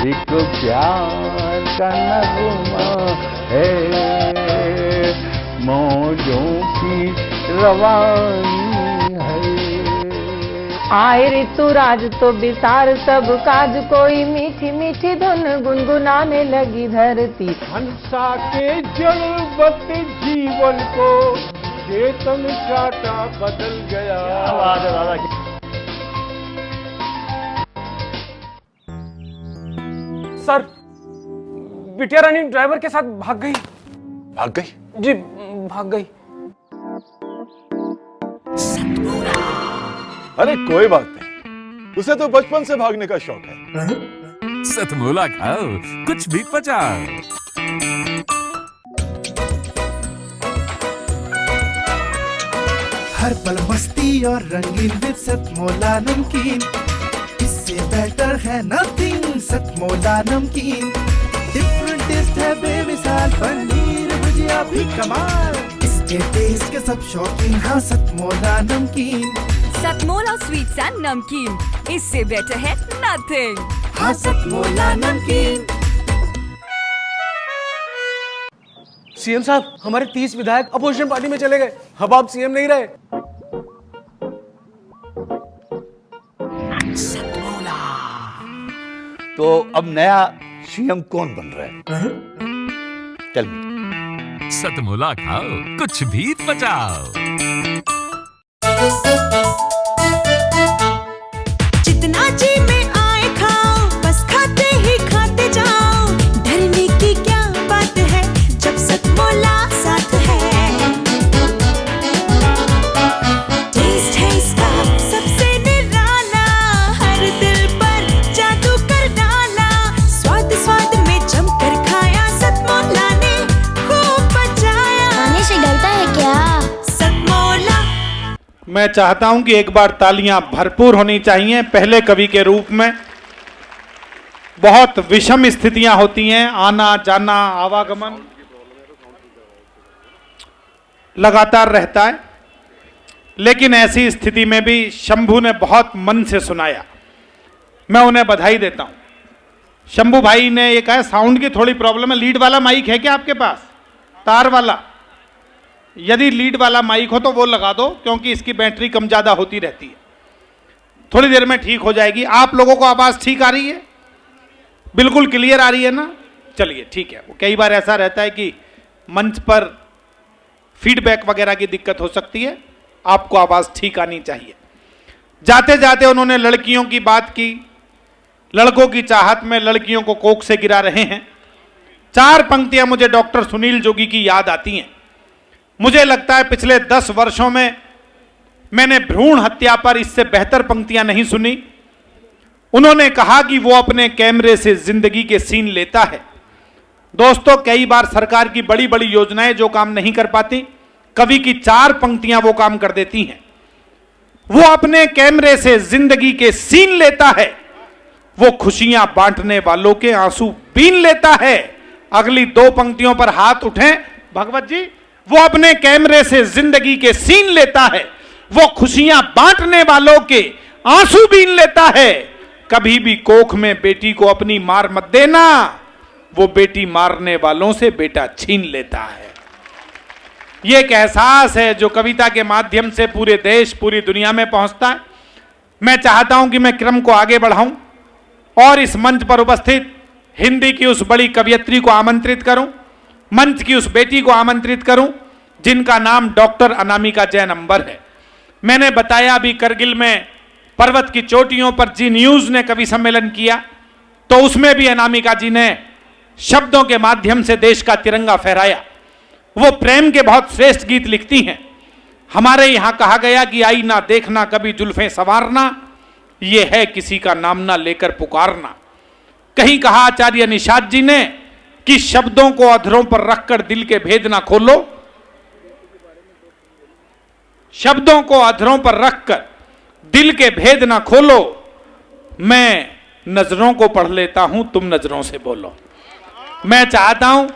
एक प्यार का नगमा है, मौजों की रवानी है। आए ऋतुराज तो बिसार सब काज, कोई मीठी मीठी धुन गुनगुनाने लगी धरती। हंसा के जड़वत जीवन को चेतन चाटा बदल गया। सर, बिटिया रानी ड्राइवर के साथ भाग गई। भाग गई? जी, भाग गई। अरे कोई बात नहीं, उसे तो बचपन से भागने का शौक है। सतमोला खाओ, कुछ भी पचाओ। हर पल मस्ती और रंगीन विद सतमोला नमकीन, इससे बेटर है नथिंग। सतमोला नमकीन डिफरेंट टेस्ट है बेमिसाल, पनीर भुजिया भी कमाल, इसके टेस्ट के सब शौकीन। हाँ सतमोला नमकीन, सतमोला स्वीट्स एंड नमकीन, इससे बेटर है नथिंग। हाँ सतमोला नमकीन। सीएम साहब, हमारे 30 विधायक अपोजिशन पार्टी में चले गए। अब आप सीएम नहीं रहे। तो अब नया सीएम कौन बन रहा है? Tell me. सतमोला खाओ, कुछ भी पचाओ। जितना जी में आए खाओ, बस खाते ही खाते जाओ। डरने की क्या बात है जब सतमोला साथ है। टेस्ट है इसका सबसे निराला, हर दिल पर जादू कर डाला। स्वाद स्वाद में जमकर खाया, सतमोला ने खूब बचाया। खाने से डरता है क्या? सतमोला। मैं चाहता हूं कि एक बार तालियां भरपूर होनी चाहिए। पहले कवि के रूप में बहुत विषम स्थितियां होती हैं, आना जाना आवागमन लगातार रहता है, लेकिन ऐसी स्थिति में भी शंभू ने बहुत मन से सुनाया। मैं उन्हें बधाई देता हूं। शंभू भाई ने ये कहा साउंड की थोड़ी प्रॉब्लम है। लीड वाला माइक है क्या आपके पास? तार वाला? यदि लीड वाला माइक हो तो वो लगा दो, क्योंकि इसकी बैटरी कम ज़्यादा होती रहती है। थोड़ी देर में ठीक हो जाएगी। आप लोगों को आवाज़ ठीक आ रही है? बिल्कुल क्लियर आ रही है ना? चलिए ठीक है। वो कई बार ऐसा रहता है कि मंच पर फीडबैक वगैरह की दिक्कत हो सकती है। आपको आवाज़ ठीक आनी चाहिए। जाते जाते उन्होंने लड़कियों की बात की। लड़कों की चाहत में लड़कियों को कोख से गिरा रहे हैं। 4 पंक्तियां मुझे डॉक्टर सुनील जोगी की याद आती हैं। मुझे लगता है पिछले 10 वर्षों में मैंने भ्रूण हत्या पर इससे बेहतर पंक्तियां नहीं सुनी। उन्होंने कहा कि वो अपने कैमरे से जिंदगी के सीन लेता है। दोस्तों, कई बार सरकार की बड़ी बड़ी योजनाएं जो काम नहीं कर पाती, कवि की 4 पंक्तियां वो काम कर देती हैं। वो अपने कैमरे से जिंदगी के सीन लेता है, वो खुशियां बांटने वालों के आंसू बीन लेता है। अगली 2 पंक्तियों पर हाथ उठें भगवत जी। वो अपने कैमरे से जिंदगी के सीन लेता है, वो खुशियां बांटने वालों के आंसू बीन लेता है। कभी भी कोख में बेटी को अपनी मार मत देना, वो बेटी मारने वालों से बेटा छीन लेता है। ये एक एहसास है जो कविता के माध्यम से पूरे देश पूरी दुनिया में पहुंचता है। मैं चाहता हूं कि मैं क्रम को आगे बढ़ाऊं और इस मंच पर उपस्थित हिंदी की उस बड़ी कवयित्री को आमंत्रित करूं, मंच की उस बेटी को आमंत्रित करूं जिनका नाम डॉक्टर अनामिका जैन अंबर है। मैंने बताया अभी करगिल में पर्वत की चोटियों पर जी न्यूज ने कवि सम्मेलन किया, तो उसमें भी अनामिका जी ने शब्दों के माध्यम से देश का तिरंगा फहराया। वो प्रेम के बहुत श्रेष्ठ गीत लिखती हैं। हमारे यहां कहा गया कि आई ना देखना कभी जुल्फें संवारना, ये है किसी का नाम ना लेकर पुकारना। कहीं कहा आचार्य निषाद जी ने कि शब्दों को अधरों पर रखकर दिल के भेद ना खोलो, शब्दों को अधरों पर रखकर दिल के भेद ना खोलो। मैं नजरों को पढ़ लेता हूं, तुम नजरों से बोलो। मैं चाहता हूं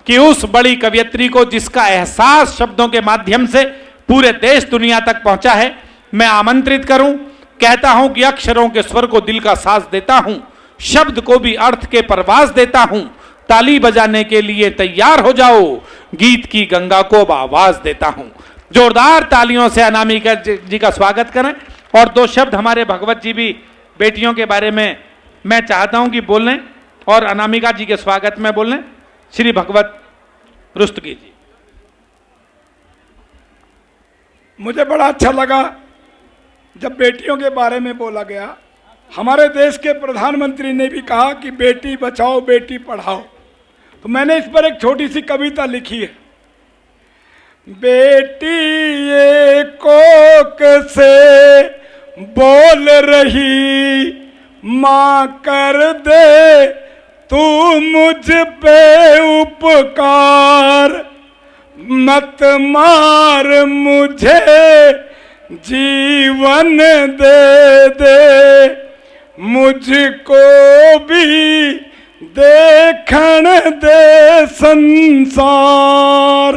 कि उस बड़ी कवयित्री को जिसका एहसास शब्दों के माध्यम से पूरे देश दुनिया तक पहुंचा है, मैं आमंत्रित करूं। कहता हूं कि अक्षरों के स्वर को दिल का साज देता हूं, शब्द को भी अर्थ के परवास देता हूं। ताली बजाने के लिए तैयार हो जाओ, गीत की गंगा को अब आवाज देता हूं। जोरदार तालियों से अनामिका जी का स्वागत करें। और दो शब्द हमारे भगवत जी भी बेटियों के बारे में मैं चाहता हूं कि बोलें और अनामिका जी के स्वागत में बोलें। श्री भगवत रुस्तगी जी। मुझे बड़ा अच्छा लगा जब बेटियों के बारे में बोला गया। हमारे देश के प्रधानमंत्री ने भी कहा कि बेटी बचाओ बेटी पढ़ाओ, तो मैंने इस पर एक छोटी सी कविता लिखी है। बेटी ये कोक से बोल रही, माँ कर दे तू मुझ पे उपकार, मत मार मुझे जीवन दे दे, मुझको भी देखण दे संसार।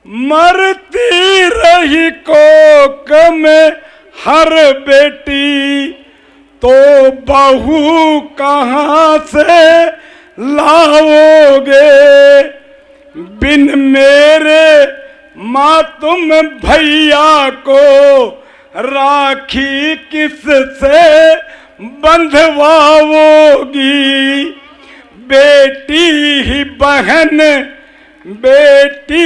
मरती रही कोक में हर बेटी, तो बहू कहाँ से लाओगे, बिन मेरे माँ तुम भैया को राखी किस से बंधवाओगी। बेटी ही बहन, बेटी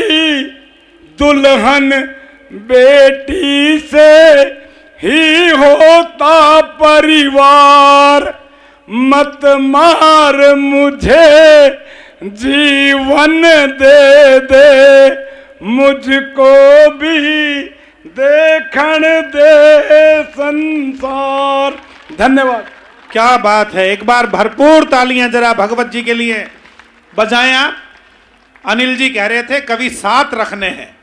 दुल्हन, बेटी से ही होता परिवार, मत मार मुझे जीवन दे दे, मुझको भी देखण दे संसार। धन्यवाद। क्या बात है, एक बार भरपूर तालियां जरा भगवत जी के लिए बजाएं आप। अनिल जी कह रहे थे कवि 7 रखने हैं,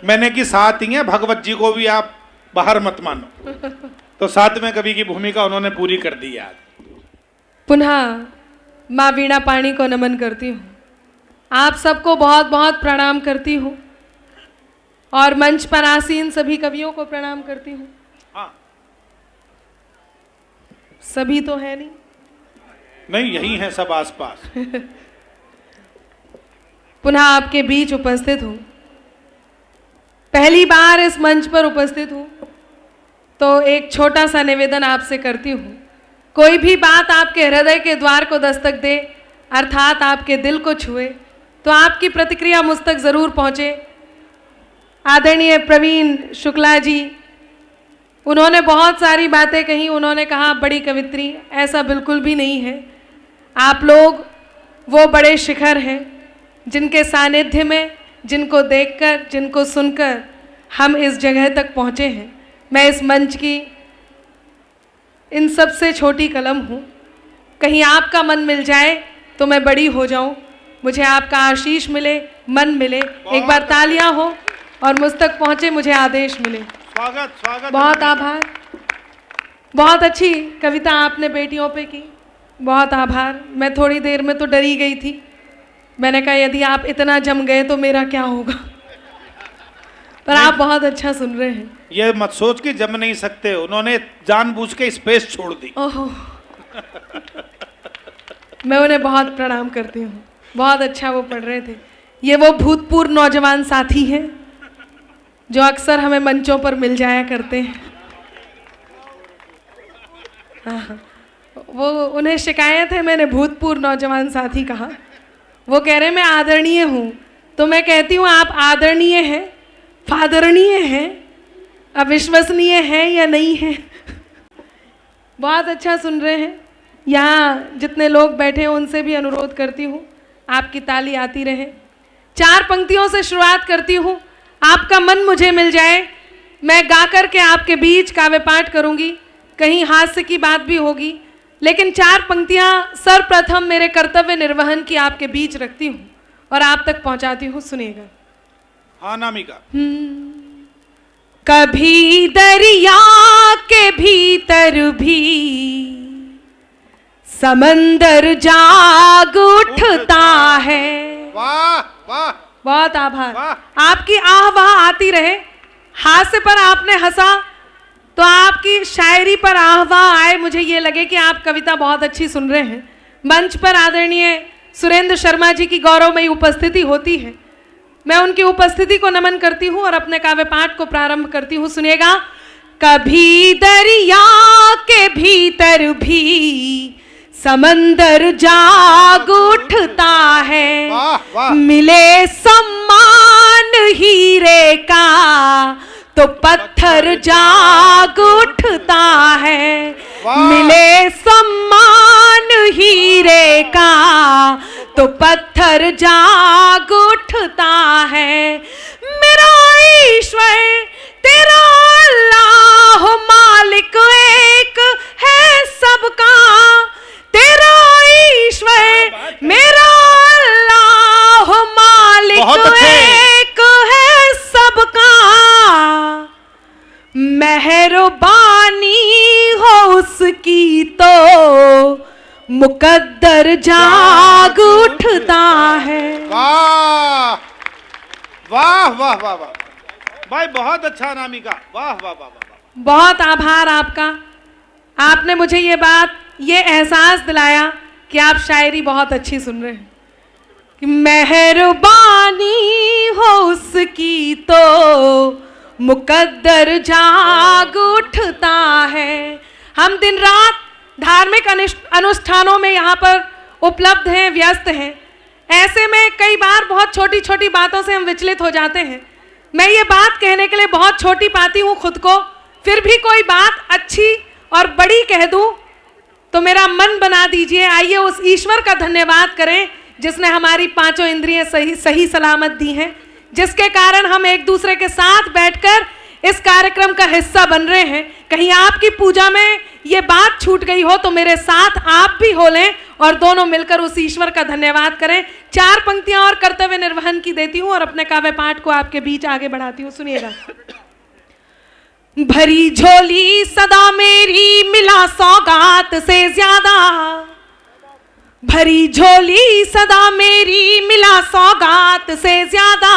मैंने कि 7 ही हैं, भगवत जी को भी आप बाहर मत मानो। तो 7वें कवि की भूमिका उन्होंने पूरी कर दी आज। पुनः माँ वीणा पाणी को नमन करती हूँ, आप सबको बहुत बहुत प्रणाम करती हूँ और मंच पर आसीन सभी कवियों को प्रणाम करती हूँ। सभी तो है नहीं, यही हैं सब आसपास। पुनः आपके बीच उपस्थित हूँ, पहली बार इस मंच पर उपस्थित हूँ, तो एक छोटा सा निवेदन आपसे करती हूँ। कोई भी बात आपके हृदय के द्वार को दस्तक दे, अर्थात आपके दिल को छुए, तो आपकी प्रतिक्रिया मुझ तक जरूर पहुँचे। आदरणीय प्रवीण शुक्ला जी, उन्होंने बहुत सारी बातें कही। उन्होंने कहा बड़ी कवित्री, ऐसा बिल्कुल भी नहीं है। आप लोग वो बड़े शिखर हैं जिनके सानिध्य में, जिनको देखकर, जिनको सुनकर हम इस जगह तक पहुँचे हैं। मैं इस मंच की इन सबसे छोटी कलम हूँ। कहीं आपका मन मिल जाए तो मैं बड़ी हो जाऊँ, मुझे आपका आशीष मिले, मन मिले, एक बार तालियां हो और मुझ तक पहुँचे, मुझे आदेश मिले। स्वागत स्वागत। बहुत आभार। बहुत अच्छी कविता आपने बेटियों पे की, बहुत आभार। मैं थोड़ी देर में तो डरी गई थी, मैंने कहा यदि आप इतना जम गए तो मेरा क्या होगा। पर आप बहुत अच्छा सुन रहे हैं। ये मत सोच के जम नहीं सकते, उन्होंने जानबूझ के स्पेस छोड़ दी। ओहो, मैं उन्हें बहुत प्रणाम करती हूँ, बहुत अच्छा वो पढ़ रहे थे। ये वो भूतपूर्व नौजवान साथी हैं जो अक्सर हमें मंचों पर मिल जाया करते हैं। हाँ, वो उन्हें शिकायत है, मैंने भूतपूर्व नौजवान साथी कहा। वो कह रहे मैं आदरणीय हूँ, तो मैं कहती हूँ आप आदरणीय हैं, फादरणीय हैं, अविश्वसनीय हैं या नहीं हैं। बहुत अच्छा सुन रहे हैं। यहाँ जितने लोग बैठे हैं उनसे भी अनुरोध करती हूँ आपकी ताली आती रहे। 4 पंक्तियों से शुरुआत करती हूँ, आपका मन मुझे मिल जाए। मैं गा कर के आपके बीच काव्य पाठ करूँगी, कहीं हास्य की बात भी होगी, लेकिन 4 पंक्तियाँ सर्वप्रथम मेरे कर्तव्य निर्वहन की आपके बीच रखती हूँ और आप तक पहुँचाती हूँ। सुनिएगा। हाँ अनामिका। कभी दरिया के भीतर भी समंदर जाग उठता है। वाह वाह, बहुत आभार। आपकी आह वाह आती रहे। हास्य पर आपने हंसा तो आपकी शायरी पर आहवा आए, मुझे ये लगे कि आप कविता बहुत अच्छी सुन रहे हैं। मंच पर आदरणीय सुरेंद्र शर्मा जी की गौरवमयी उपस्थिति होती है, मैं उनकी उपस्थिति को नमन करती हूँ और अपने काव्य पाठ को प्रारंभ करती हूँ। सुनिएगा। कभी दरिया के भीतर भी समंदर जाग उठता है, मिले सम्मान हीरे का तो पत्थर जाग उठता है, मिले सम्मान हीरे का तो पत्थर जाग उठता है। मेरा ईश्वर तेरा अल्लाह मालिक एक है सबका, तेरा ईश्वर मेरा अल्लाह मालिक एक है सबका, मेहरबानी हो उसकी तो मुकद्दर जाग उठता है। वाह वाह वाह वाह वाह भाई, बहुत अच्छा अनामिका, वाह वाह वाह वाह। बहुत आभार आपका, आपने मुझे ये एहसास दिलाया कि आप शायरी बहुत अच्छी सुन रहे हैं। कि मेहरबानी हो उसकी तो मुकद्दर जाग उठता है। हम दिन रात धार्मिक अनुष्ठानों में यहाँ पर उपलब्ध हैं, व्यस्त हैं। ऐसे में कई बार बहुत छोटी छोटी बातों से हम विचलित हो जाते हैं। मैं ये बात कहने के लिए बहुत छोटी पाती हूँ खुद को, फिर भी कोई बात अच्छी और बड़ी कह दूँ तो मेरा मन बना दीजिए। आइए उस ईश्वर का धन्यवाद करें जिसने हमारी पांचों इंद्रियां सही सलामत दी हैं, जिसके कारण हम एक दूसरे के साथ बैठकर इस कार्यक्रम का हिस्सा बन रहे हैं। कहीं आपकी पूजा में ये बात छूट गई हो तो मेरे साथ आप भी हो लें और दोनों मिलकर उस ईश्वर का धन्यवाद करें। 4 पंक्तियां और कर्तव्य निर्वहन की देती हूं और अपने काव्य पाठ को आपके बीच आगे बढ़ाती हूं। सुनिएगा। भरी झोली सदा मेरी मिला सौगात से ज्यादा, भरी झोली सदा मेरी मिला सौगात से ज्यादा,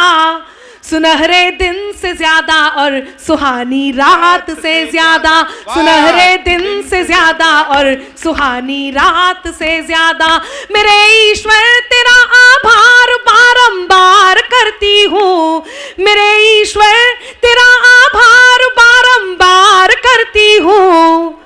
सुनहरे दिन से ज्यादा और सुहानी रात से ज्यादा, सुनहरे दिन से ज्यादा और सुहानी रात से ज्यादा। मेरे ईश्वर तेरा आभार बारंबार करती हूँ, मेरे ईश्वर तेरा आभार बारंबार करती हूँ।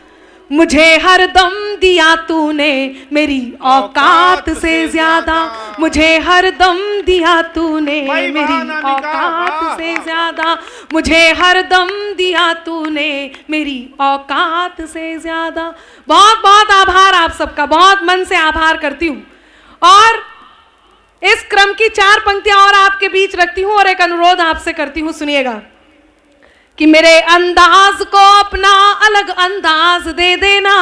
मुझे हर दम दिया तूने मेरी औकात से ज्यादा, मुझे हर दम दिया तूने मेरी औकात से ज्यादा, मुझे हर दम दिया तूने मेरी औकात से ज्यादा। बहुत बहुत आभार आप सबका, बहुत मन से आभार करती हूँ। और इस क्रम की 4 पंक्तियां और आपके बीच रखती हूँ और एक अनुरोध आपसे करती हूँ। सुनिएगा कि मेरे अंदाज को अपना अलग अंदाज दे देना।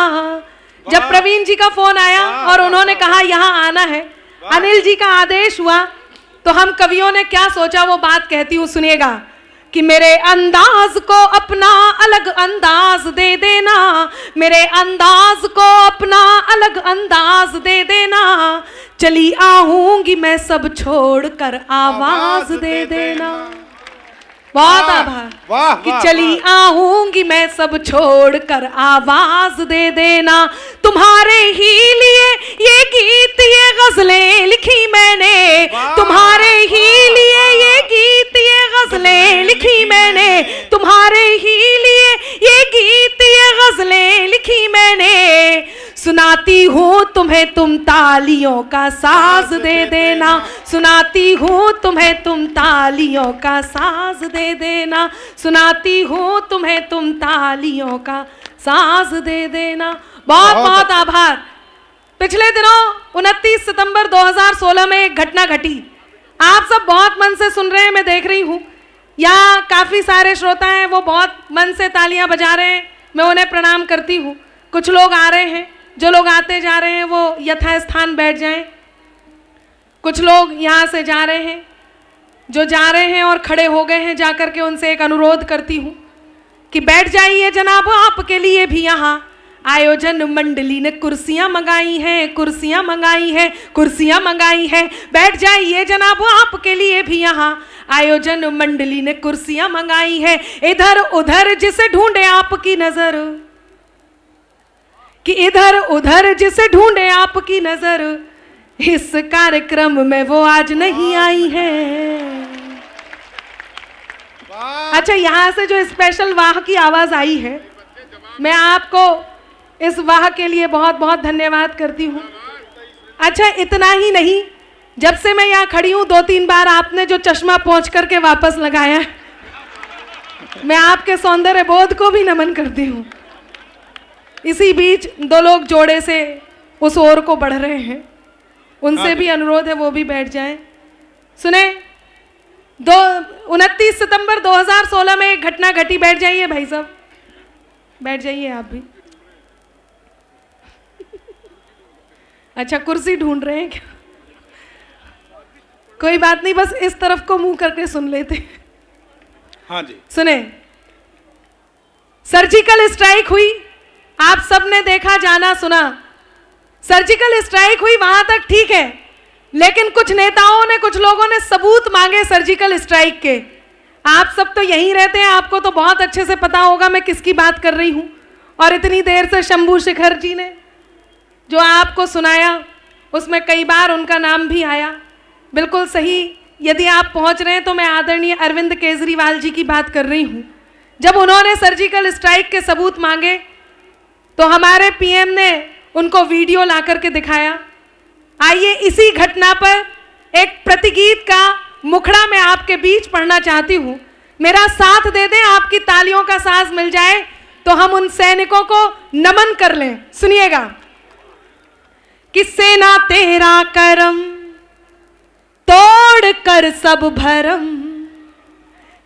जब प्रवीण जी का फोन आया और उन्होंने कहा यहाँ आना है, अनिल जी का आदेश हुआ, तो हम कवियों ने क्या सोचा वो बात कहती हूँ। सुनिएगा कि मेरे अंदाज को अपना अलग अंदाज दे देना, मेरे अंदाज को अपना अलग अंदाज दे देना, चली आऊंगी मैं सब छोड़कर आवाज दे देना। बहुत आभार कि चली आऊंगी मैं सब छोड़कर आवाज दे देना। तुम्हारे ही लिए ये गीत ये गजलें लिखी मैंने, तुम्हारे ही लिए ये गीत ये गजलें लिखी मैंने, तुम्हारे ही लिए ये गीत ये गजलें लिखी मैंने। सुनाती हूँ तुम्हें तुम तालियों का साज दे देना, सुनाती हूँ तुम्हें तुम तालियों का साज दे देना, सुनाती हूँ तुम्हें तुम तालियों का साज दे देना। बहुत बहुत आभार। पिछले दिनों 29 सितंबर 2016 में एक घटना घटी, आप सब बहुत मन से सुन रहे हैं, मैं देख रही हूँ। यहाँ काफ़ी सारे श्रोता हैं, वो बहुत मन से तालियां बजा रहे हैं, मैं उन्हें प्रणाम करती हूँ। कुछ लोग आ रहे हैं, जो लोग आते जा रहे हैं वो यथास्थान बैठ जाएं। कुछ लोग यहाँ से जा रहे हैं, जो जा रहे हैं और खड़े हो गए हैं, जाकर के उनसे एक अनुरोध करती हूँ कि बैठ जाइए जनाब, आपके लिए भी यहाँ आयोजन मंडली ने कुर्सियां मंगाई हैं, कुर्सियां मंगाई हैं, कुर्सियां मंगाई हैं, बैठ जाइए जनाब आपके लिए भी यहाँ। आयोजन मंडली ने कुर्सियां मंगाई हैं, इधर उधर जिसे ढूंढे आपकी नजर, कि इधर उधर जिसे ढूंढे आपकी नजर, इस कार्यक्रम में वो आज नहीं आई है। अच्छा, यहां से जो स्पेशल वाह की आवाज आई है, मैं आपको इस वाह के लिए बहुत बहुत धन्यवाद करती हूँ। अच्छा, इतना ही नहीं, जब से मैं यहाँ खड़ी हूँ 2-3 बार आपने जो चश्मा पोंछ करके वापस लगाया, मैं आपके सौंदर्य बोध को भी नमन करती हूँ। इसी बीच 2 लोग जोड़े से उस ओर को बढ़ रहे हैं, उनसे भी अनुरोध है वो भी बैठ जाएं। सुने, 29 सितंबर 2016 में एक घटना घटी। बैठ जाइए भाई साहब, बैठ जाइए आप भी। अच्छा, कुर्सी ढूंढ रहे हैं क्या? कोई बात नहीं, बस इस तरफ को मुंह करके सुन लेते। हाँ जी, सुने, सर्जिकल स्ट्राइक हुई, आप सबने देखा, जाना, सुना। सर्जिकल स्ट्राइक हुई, वहां तक ठीक है, लेकिन कुछ नेताओं ने, कुछ लोगों ने सबूत मांगे सर्जिकल स्ट्राइक के। आप सब तो यहीं रहते हैं, आपको तो बहुत अच्छे से पता होगा मैं किसकी बात कर रही हूं। और इतनी देर से शंभू शेखर जी ने जो आपको सुनाया, उसमें कई बार उनका नाम भी आया। बिल्कुल सही, यदि आप पहुंच रहे हैं तो मैं आदरणीय अरविंद केजरीवाल जी की बात कर रही हूं। जब उन्होंने सर्जिकल स्ट्राइक के सबूत मांगे तो हमारे पीएम ने उनको वीडियो ला करके दिखाया। आइए इसी घटना पर एक प्रतिगीत का मुखड़ा मैं आपके बीच पढ़ना चाहती हूं। मेरा साथ दे दें, आपकी तालियों का साज मिल जाए तो हम उन सैनिकों को नमन कर लें। सुनिएगा कि सेना तेरा करम तोड़ कर सब भरम,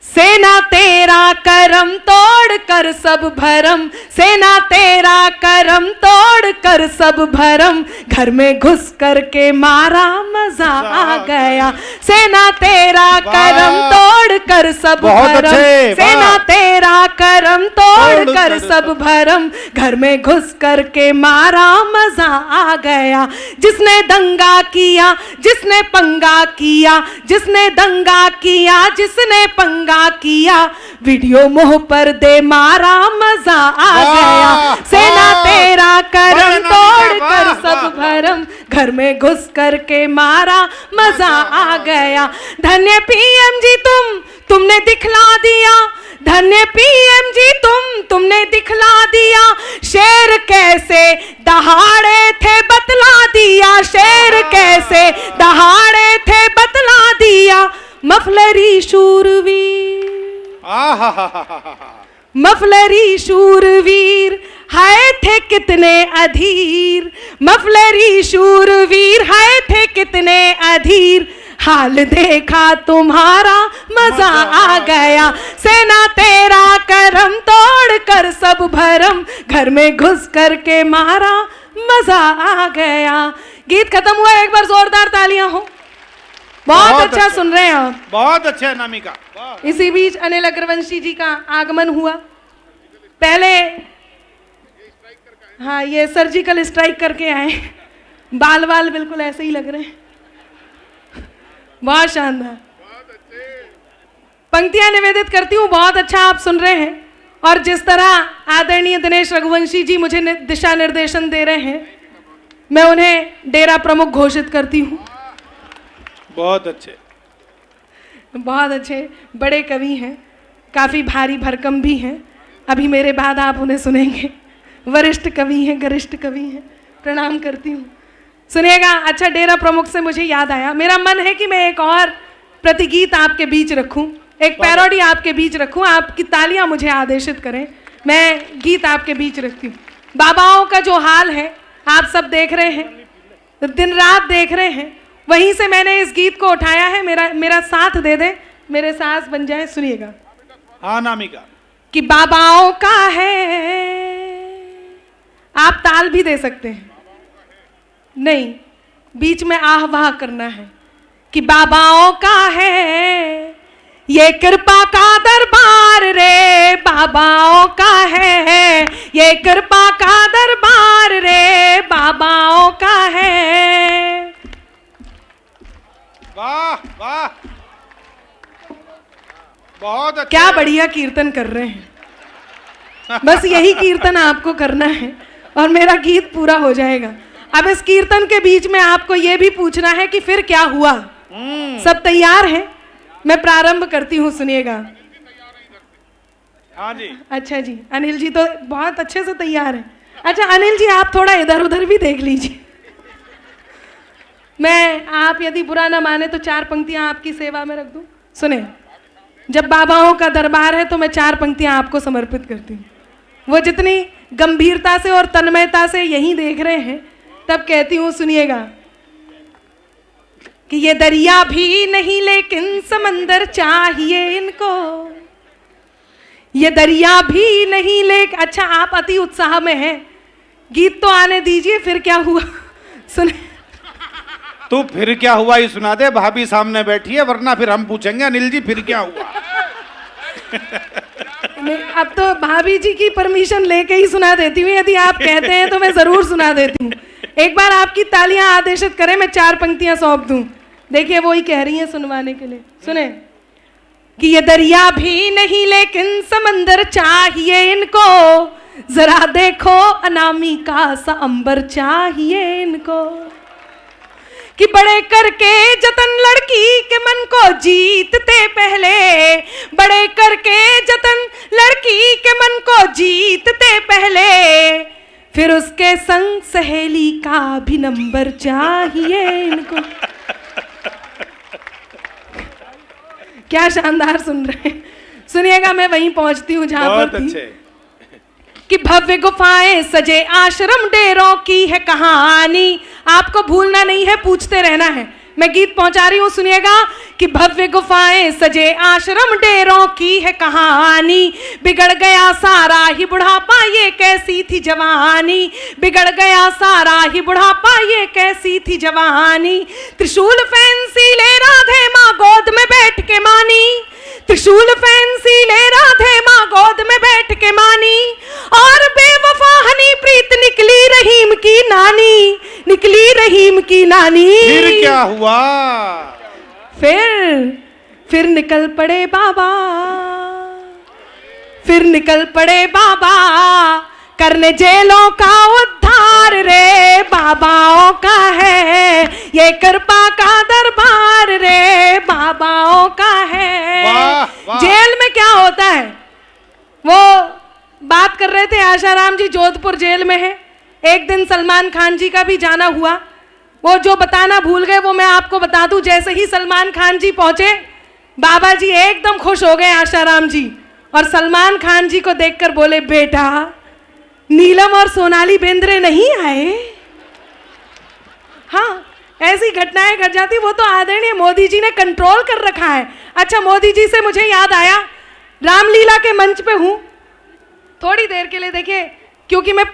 सेना तेरा करम तोड़ कर सब भरम, सेना तेरा करम तोड़ कर सब भरम, घर में घुस करके मारा मजा आ गया। सेना तेरा करम तोड़ कर सब भरम, सेना तेरा करम तोड़ कर सब भरम, घर में घुस करके मारा मजा आ गया। जिसने दंगा किया, जिसने पंगा किया, जिसने दंगा किया, जिसने पंगा किया, वीडियो मुंह पर दे मारा मजा आ गया। सेना तेरा करम तोड़ कर सब भरम, घर में घुस करके मारा मजा आ गया। धन्य पीएम जी तुमने दिखला दिया, धन्य पीएम जी तुमने दिखला दिया, शेर कैसे दहाड़े थे बतला दिया, शेर कैसे दहाड़े थे बतला दिया। मफलरी शूरवीर, मफलरी शूरवीर हाय थे कितने अधीर, मफलरी शूरवीर हाय थे कितने अधीर, हाल देखा तुम्हारा मजा आ गया। सेना तेरा करम तोड़ कर सब भरम, घर में घुस करके मारा मजा आ गया। गीत खत्म हुआ, एक बार जोरदार तालियां हो। बहुत अच्छा सुन रहे हैं आप, बहुत अच्छा अनामिका। इसी बीच अनिल अग्रवंशी जी का आगमन हुआ। पहले हाँ, ये सर्जिकल स्ट्राइक करके आए, बाल बाल बिल्कुल ऐसे ही लग रहे हैं, बहुत शानदार। पंक्तियां निवेदित करती हूँ, बहुत अच्छा आप सुन रहे हैं। और जिस तरह आदरणीय दिनेश रघुवंशी जी मुझे दिशा निर्देशन दे रहे हैं, मैं उन्हें डेरा प्रमुख घोषित करती हूँ। बहुत अच्छे, बहुत अच्छे, बड़े कवि हैं, काफ़ी भारी भरकम भी हैं। अभी मेरे बाद आप उन्हें सुनेंगे। वरिष्ठ कवि हैं, गरिष्ठ कवि हैं, प्रणाम करती हूँ। सुनिएगा। अच्छा, डेरा प्रमुख से मुझे याद आया, मेरा मन है कि मैं एक और प्रतिगीत आपके बीच रखूं, एक पैरोडी आपके बीच रखूं। आपकी तालियां मुझे आदेशित करें, मैं गीत आपके बीच रखती हूँ। बाबाओं का जो हाल है आप सब देख रहे हैं, दिन रात देख रहे हैं, वहीं से मैंने इस गीत को उठाया है। मेरा साथ दे दें, मेरे सास बन जाए। सुनिएगा। हाँ नामिका, कि बाबाओं का है, आप ताल भी दे सकते हैं, नहीं बीच में आह वाह करना है। कि बाबाओं का है ये कृपा का दरबार रे बाबाओं का है, ये कृपा का दरबार रे बाबाओं का है। वाह वाह, बहुत अच्छा। क्या बढ़िया कीर्तन कर रहे हैं। बस यही कीर्तन आपको करना है और मेरा गीत पूरा हो जाएगा। अब इस कीर्तन के बीच में आपको यह भी पूछना है कि फिर क्या हुआ। सब तैयार हैं? मैं प्रारंभ करती हूँ, सुनिएगा। हाँ जी। अच्छा जी, अनिल जी तो बहुत अच्छे से तैयार हैं। अच्छा अनिल जी, आप थोड़ा इधर उधर भी देख लीजिए। मैं, आप यदि बुरा ना माने तो 4 पंक्तियां आपकी सेवा में रख दूं। सुने, जब बाबाओं का दरबार है तो मैं 4 पंक्तियां आपको समर्पित करती हूँ। वो जितनी गंभीरता से और तन्मयता से यहीं देख रहे हैं, तब कहती हूँ, सुनिएगा कि ये दरिया भी नहीं लेकिन समंदर चाहिए इनको, ये दरिया भी नहीं लेकिन। अच्छा, आप अति उत्साह में हैं, गीत तो आने दीजिए। फिर क्या हुआ सुने। तू फिर क्या हुआ ही सुना दे, भाभी सामने बैठी है, वरना फिर हम पूछेंगे अनिल जी फिर क्या हुआ। अब तो भाभी जी की परमिशन लेके ही सुना देती हूँ। यदि आप कहते हैं तो मैं जरूर सुना देती हूँ। एक बार आपकी तालियां आदेशित करें, मैं 4 पंक्तियां सौंप दूं। देखिए वो ही कह रही हैं सुनवाने के लिए। सुने कि ये दरिया भी नहीं लेकिन समंदर चाहिए इनको, जरा देखो अनामिका सा अंबर चाहिए इनको, कि बड़े करके जतन लड़की के मन को जीतते पहले, बड़े करके जतन लड़की के मन को जीतते पहले, फिर उसके संग सहेली का भी नंबर चाहिए इनको। क्या शानदार सुन रहे हैं। सुनिएगा, मैं वहीं पहुंचती हूँ जहां पर थी कि भव्य गुफाएं सजे आश्रम डेरों की है कहानी। आपको भूलना नहीं है, पूछते रहना है। मैं गीत पहुंचा रही हूँ, सुनिएगा कि भव्य गुफाएं सजे आश्रम डेरों की है कहानी, बिगड़ गया सारा ही बुढ़ापा ये कैसी थी जवानी, बिगड़ गया सारा ही बुढ़ापा ये कैसी थी जवानी, त्रिशूल फैंसी ले राधे माँ गोद में बैठ के मानी, त्रिशूल फैंसी ले राधे माँ गोद में बैठ के मानी, और बेवफा हनी प्रीत निकली रहीम की नानी, निकली रहीम की नानी। फिर क्या हुआ? फिर निकल पड़े बाबा, फिर निकल पड़े बाबा करने जेलों का उद्धार रे बाबाओं का है, ये कृपा का दरबार रे बाबाओं का है। वाह, वाह। जेल में क्या होता है, वो बात कर रहे थे। आशाराम जी जोधपुर जेल में है। एक दिन सलमान खान जी का भी जाना हुआ। वो जो बताना भूल गए वो मैं आपको बता दूं। जैसे ही सलमान खान जी पहुंचे, बाबा जी एकदम खुश हो गए आशाराम जी, और सलमान खान जी को देखकर बोले, बेटा नीलम और सोनाली बेंद्रे नहीं आए? हाँ, ऐसी घटनाएं घट जाती। वो तो आदरणीय मोदी जी ने कंट्रोल कर रखा है। अच्छा, मोदी जी से मुझे याद आया, रामलीला के मंच पे हूं थोड़ी देर के लिए। देखिए, क्योंकि मैं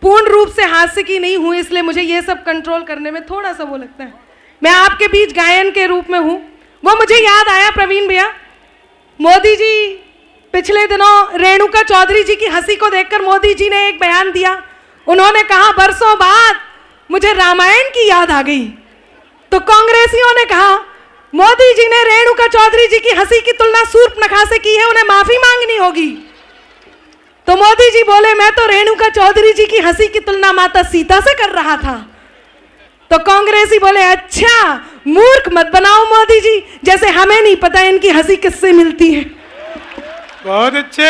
पूर्ण रूप से हास्य की नहीं हूं, इसलिए मुझे ये सब कंट्रोल करने में थोड़ा सा वो लगता है। मैं आपके बीच गायन के रूप में हूं। वो मुझे याद आया, प्रवीण भैया, मोदी जी पिछले दिनों रेणुका चौधरी जी की हंसी को देखकर मोदी जी ने एक बयान दिया। उन्होंने कहा, बरसों बाद मुझे रामायण की याद आ गई। तो कांग्रेसियों ने कहा, मोदी जी ने रेणुका चौधरी जी की हंसी की तुलना शूर्पणखा से की है, उन्हें माफी मांगनी होगी। तो मोदी जी बोले, मैं तो रेणुका चौधरी जी की हंसी की तुलना माता सीता से कर रहा था। तो कांग्रेसी बोले, अच्छा मूर्ख मत बनाओ मोदी जी, जैसे हमें नहीं पता इनकी हंसी किससे मिलती है। बहुत अच्छे।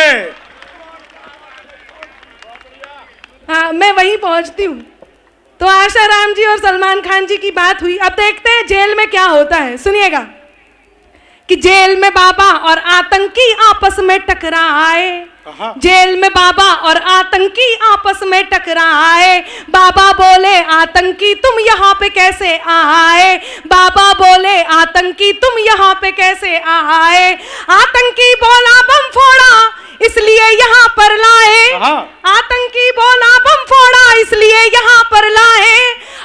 हाँ, मैं वहीं पहुंचती हूँ। तो आशाराम जी और सलमान खान जी की बात हुई। अब देखते हैं जेल में क्या होता है। सुनिएगा कि जेल में बाबा और आतंकी आपस में टकराए, जेल में बाबा और आतंकी आपस में टकराए। बाबा बोले, आतंकी तुम यहाँ पे कैसे आए? बाबा बोले, आतंकी तुम यहाँ पे कैसे आए? आतंकी बोला, बम फोड़ा इसलिए यहाँ पर लाए। आतंकी बोला, बम फोड़ा इसलिए यहाँ पर लाए।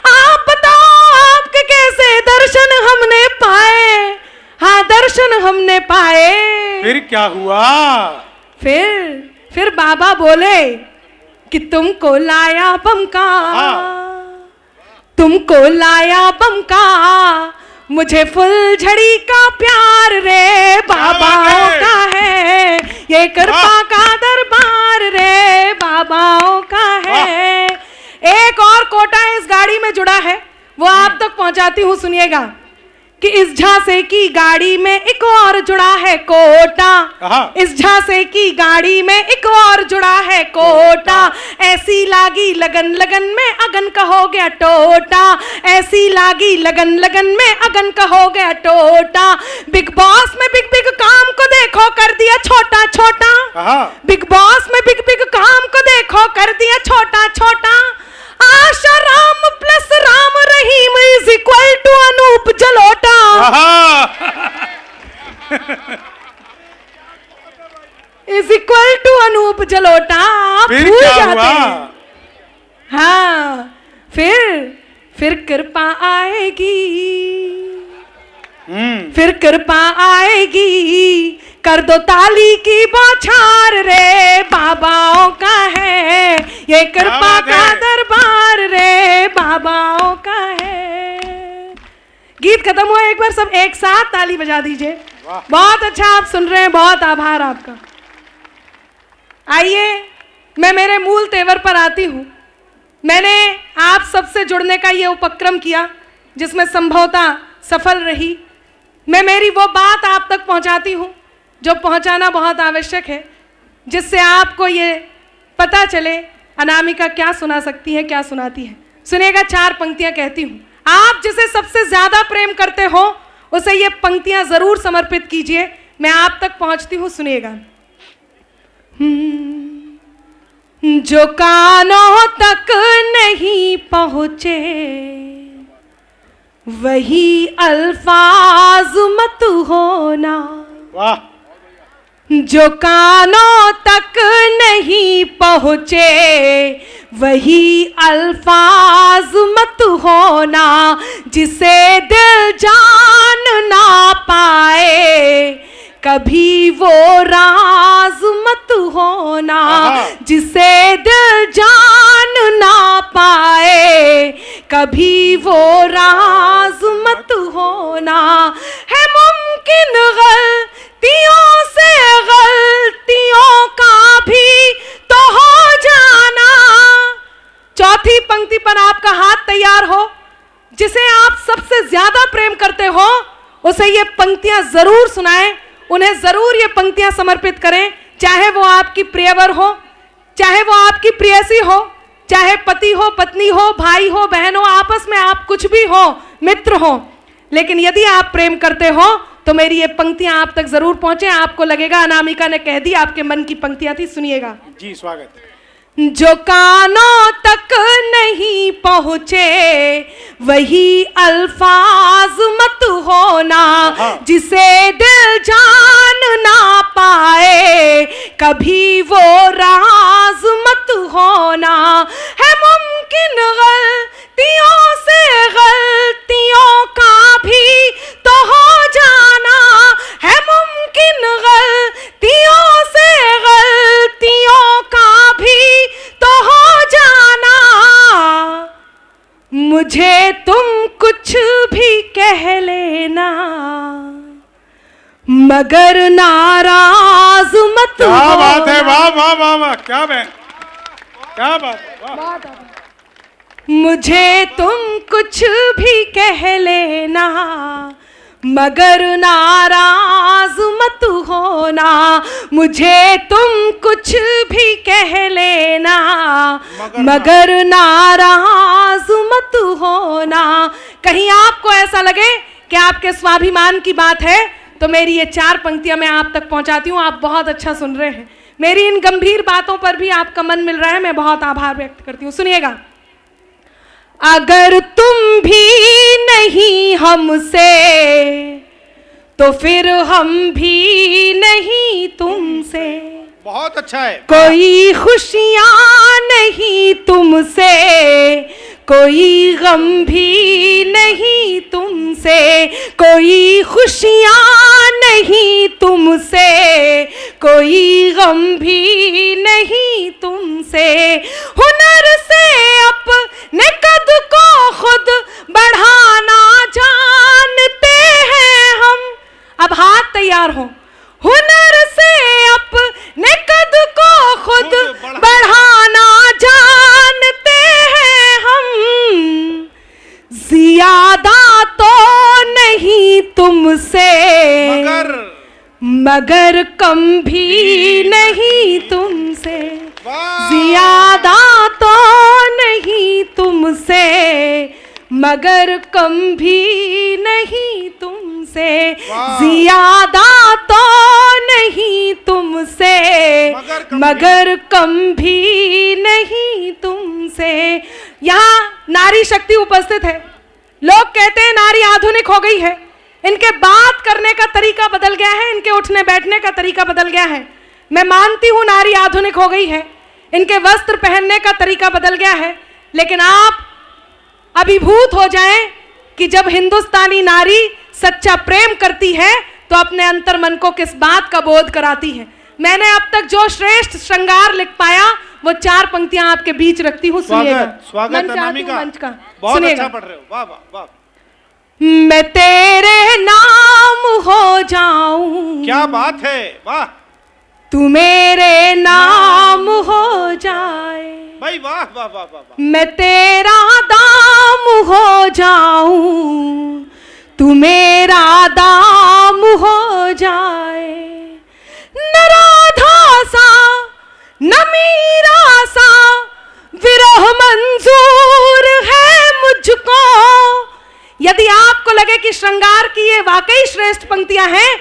आप बताओ, आपके कैसे दर्शन हमने पाए? हाँ, दर्शन हमने पाए। फिर क्या हुआ? फिर बाबा बोले कि तुमको लाया बम का, तुमको लाया बम का, मुझे फुलझड़ी का प्यार रे बाबाओं का है, ये कृपा का दरबार रे बाबाओं का है। एक और कोटा इस गाड़ी में जुड़ा है, वो आप तक पहुंचाती हूँ, सुनिएगा कि इस झांसे की गाड़ी में एक और जुड़ा है कोटा, इस झांसे की गाड़ी में एक और जुड़ा है कोटा, ऐसी लागी लगन लगन में अगन का हो गया टोटा, ऐसी लागी लगन लगन में अगन का हो गया टोटा। बिग बॉस में बिग बिग काम को देखो कर दिया छोटा छोटा, बिग बॉस में बिग बिग काम को देखो कर दिया छोटा छोटा। Asaram plus Ram Rahim is equal to Anup Jalota. Is equal to Anup Jalota. आप भूल जाते हैं। हाँ, फिर कृपा आएगी, फिर कृपा आएगी, कर दो ताली की बौछार रे बाबाओं का है, ये कृपा का दरबार रे बाबाओं का है। गीत खत्म हुआ, एक बार सब एक साथ ताली बजा दीजिए। बहुत अच्छा आप सुन रहे हैं, बहुत आभार आपका। आइए मैं मेरे मूल तेवर पर आती हूँ। मैंने आप सबसे जुड़ने का ये उपक्रम किया जिसमें संभवतः सफल रही। मैं मेरी वो बात आप तक पहुँचाती हूँ जो पहुँचाना बहुत आवश्यक है, जिससे आपको ये पता चले अनामिका क्या सुना सकती है, क्या सुनाती है। सुनिएगा, 4 पंक्तियाँ कहती हूँ। आप जिसे सबसे ज्यादा प्रेम करते हो उसे ये पंक्तियाँ जरूर समर्पित कीजिए। मैं आप तक पहुँचती हूँ, सुनिएगा। जो कानों तक नहीं पहुँचे वही अल्फाज मत होना, वाह। जो कानों तक नहीं पहुँचे वही अल्फाज मत होना, जिसे दिल जान ना पाए कभी वो राज मत होना, जिसे दिल जान ना पाए कभी वो राज मत होना। है मुमकिन गलतियों से गलतियों का भी तो हो जाना। चौथी पंक्ति पर आपका हाथ तैयार हो। जिसे आप सबसे ज्यादा प्रेम करते हो उसे ये पंक्तियां जरूर सुनाएं, उन्हें जरूर ये पंक्तियां समर्पित करें। चाहे वो आपकी प्रियवर हो, चाहे वो आपकी प्रेयसी हो, चाहे पति हो, पत्नी हो, भाई हो, बहन हो, आपस में आप कुछ भी हो, मित्र हो, लेकिन यदि आप प्रेम करते हो तो मेरी ये पंक्तियां आप तक जरूर पहुंचे। आपको लगेगा अनामिका ने कह दी, आपके मन की पंक्तियां थी। सुनिएगा जी, स्वागत। जो कानों तक नहीं पहुँचे वही अल्फाज मत होना, जिसे दिल जान ना पाए कभी वो राज मत होना। है मुमकिन गलतियों से गलतियों का भी तो हो जाना, है मुमकिन गलतियों से गलतियों का भी तो हो जाना। मुझे तुम कुछ भी कह लेना मगर नाराज मत होना। क्या बात है, वाह वाह वाह वाह, क्या बात, क्या बात है, वाह। मुझे तुम कुछ भी कह लेना मगर नाराज मत होना, मुझे तुम कुछ भी कह लेना मगर नाराज मत होना। कहीं आपको ऐसा लगे कि आपके स्वाभिमान की बात है तो मेरी ये 4 पंक्तियां मैं आप तक पहुंचाती हूँ। आप बहुत अच्छा सुन रहे हैं, मेरी इन गंभीर बातों पर भी आपका मन मिल रहा है, मैं बहुत आभार व्यक्त करती हूँ। सुनिएगा। अगर तुम भी नहीं हमसे तो फिर हम भी नहीं तुमसे। बहुत अच्छा है। कोई खुशियाँ नहीं तुमसे, कोई गम भी नहीं तुमसे, कोई खुशियाँ नहीं तुमसे, कोई गम भी नहीं तुमसे। हुनर से अपने कद को खुद बढ़ाना जानते हैं हम। अब हाथ तैयार हो। हुनर से अपने कद को खुद बढ़ाना जानते हैं हम। ज्यादा तो नहीं तुमसे, मगर कम भी नहीं तुमसे। ज्यादा तो नहीं तुमसे, मगर कम भी नहीं तुमसे। ज्यादा तो नहीं तुमसे, मगर कम भी नहीं तुमसे। यहाँ नारी शक्ति उपस्थित है। लोग कहते हैं नारी आधुनिक हो गई है, इनके बात करने का तरीका बदल गया है, इनके उठने बैठने का तरीका बदल गया है। मैं मानती हूं नारी आधुनिक हो गई है, इनके वस्त्र पहनने का तरीका बदल गया है, लेकिन आप अभिभूत हो जाएं कि जब हिंदुस्तानी नारी सच्चा प्रेम करती है तो अपने अंतर मन को किस बात का बोध कराती है। मैंने अब तक जो श्रेष्ठ श्रृंगार लिख पाया वो 4 पंक्तियां आपके बीच रखती हूँ। स्वागत अनामिका, बहुत अच्छा पढ़ रहे हो। वाह वाह वाह। मैं तेरे नाम हो जाऊं, क्या बात है, वाह। तू मेरे नाम हो जाए, भाई वाह वाह वाह वाह। मैं तेरा दाम हो जाऊं, तू मेरा दाम हो जाए। न राधा सा न मीरा सा विरह मंजूर है मुझको। यदि आपको लगे कि श्रृंगार की ये वाकई श्रेष्ठ पंक्तियां हैं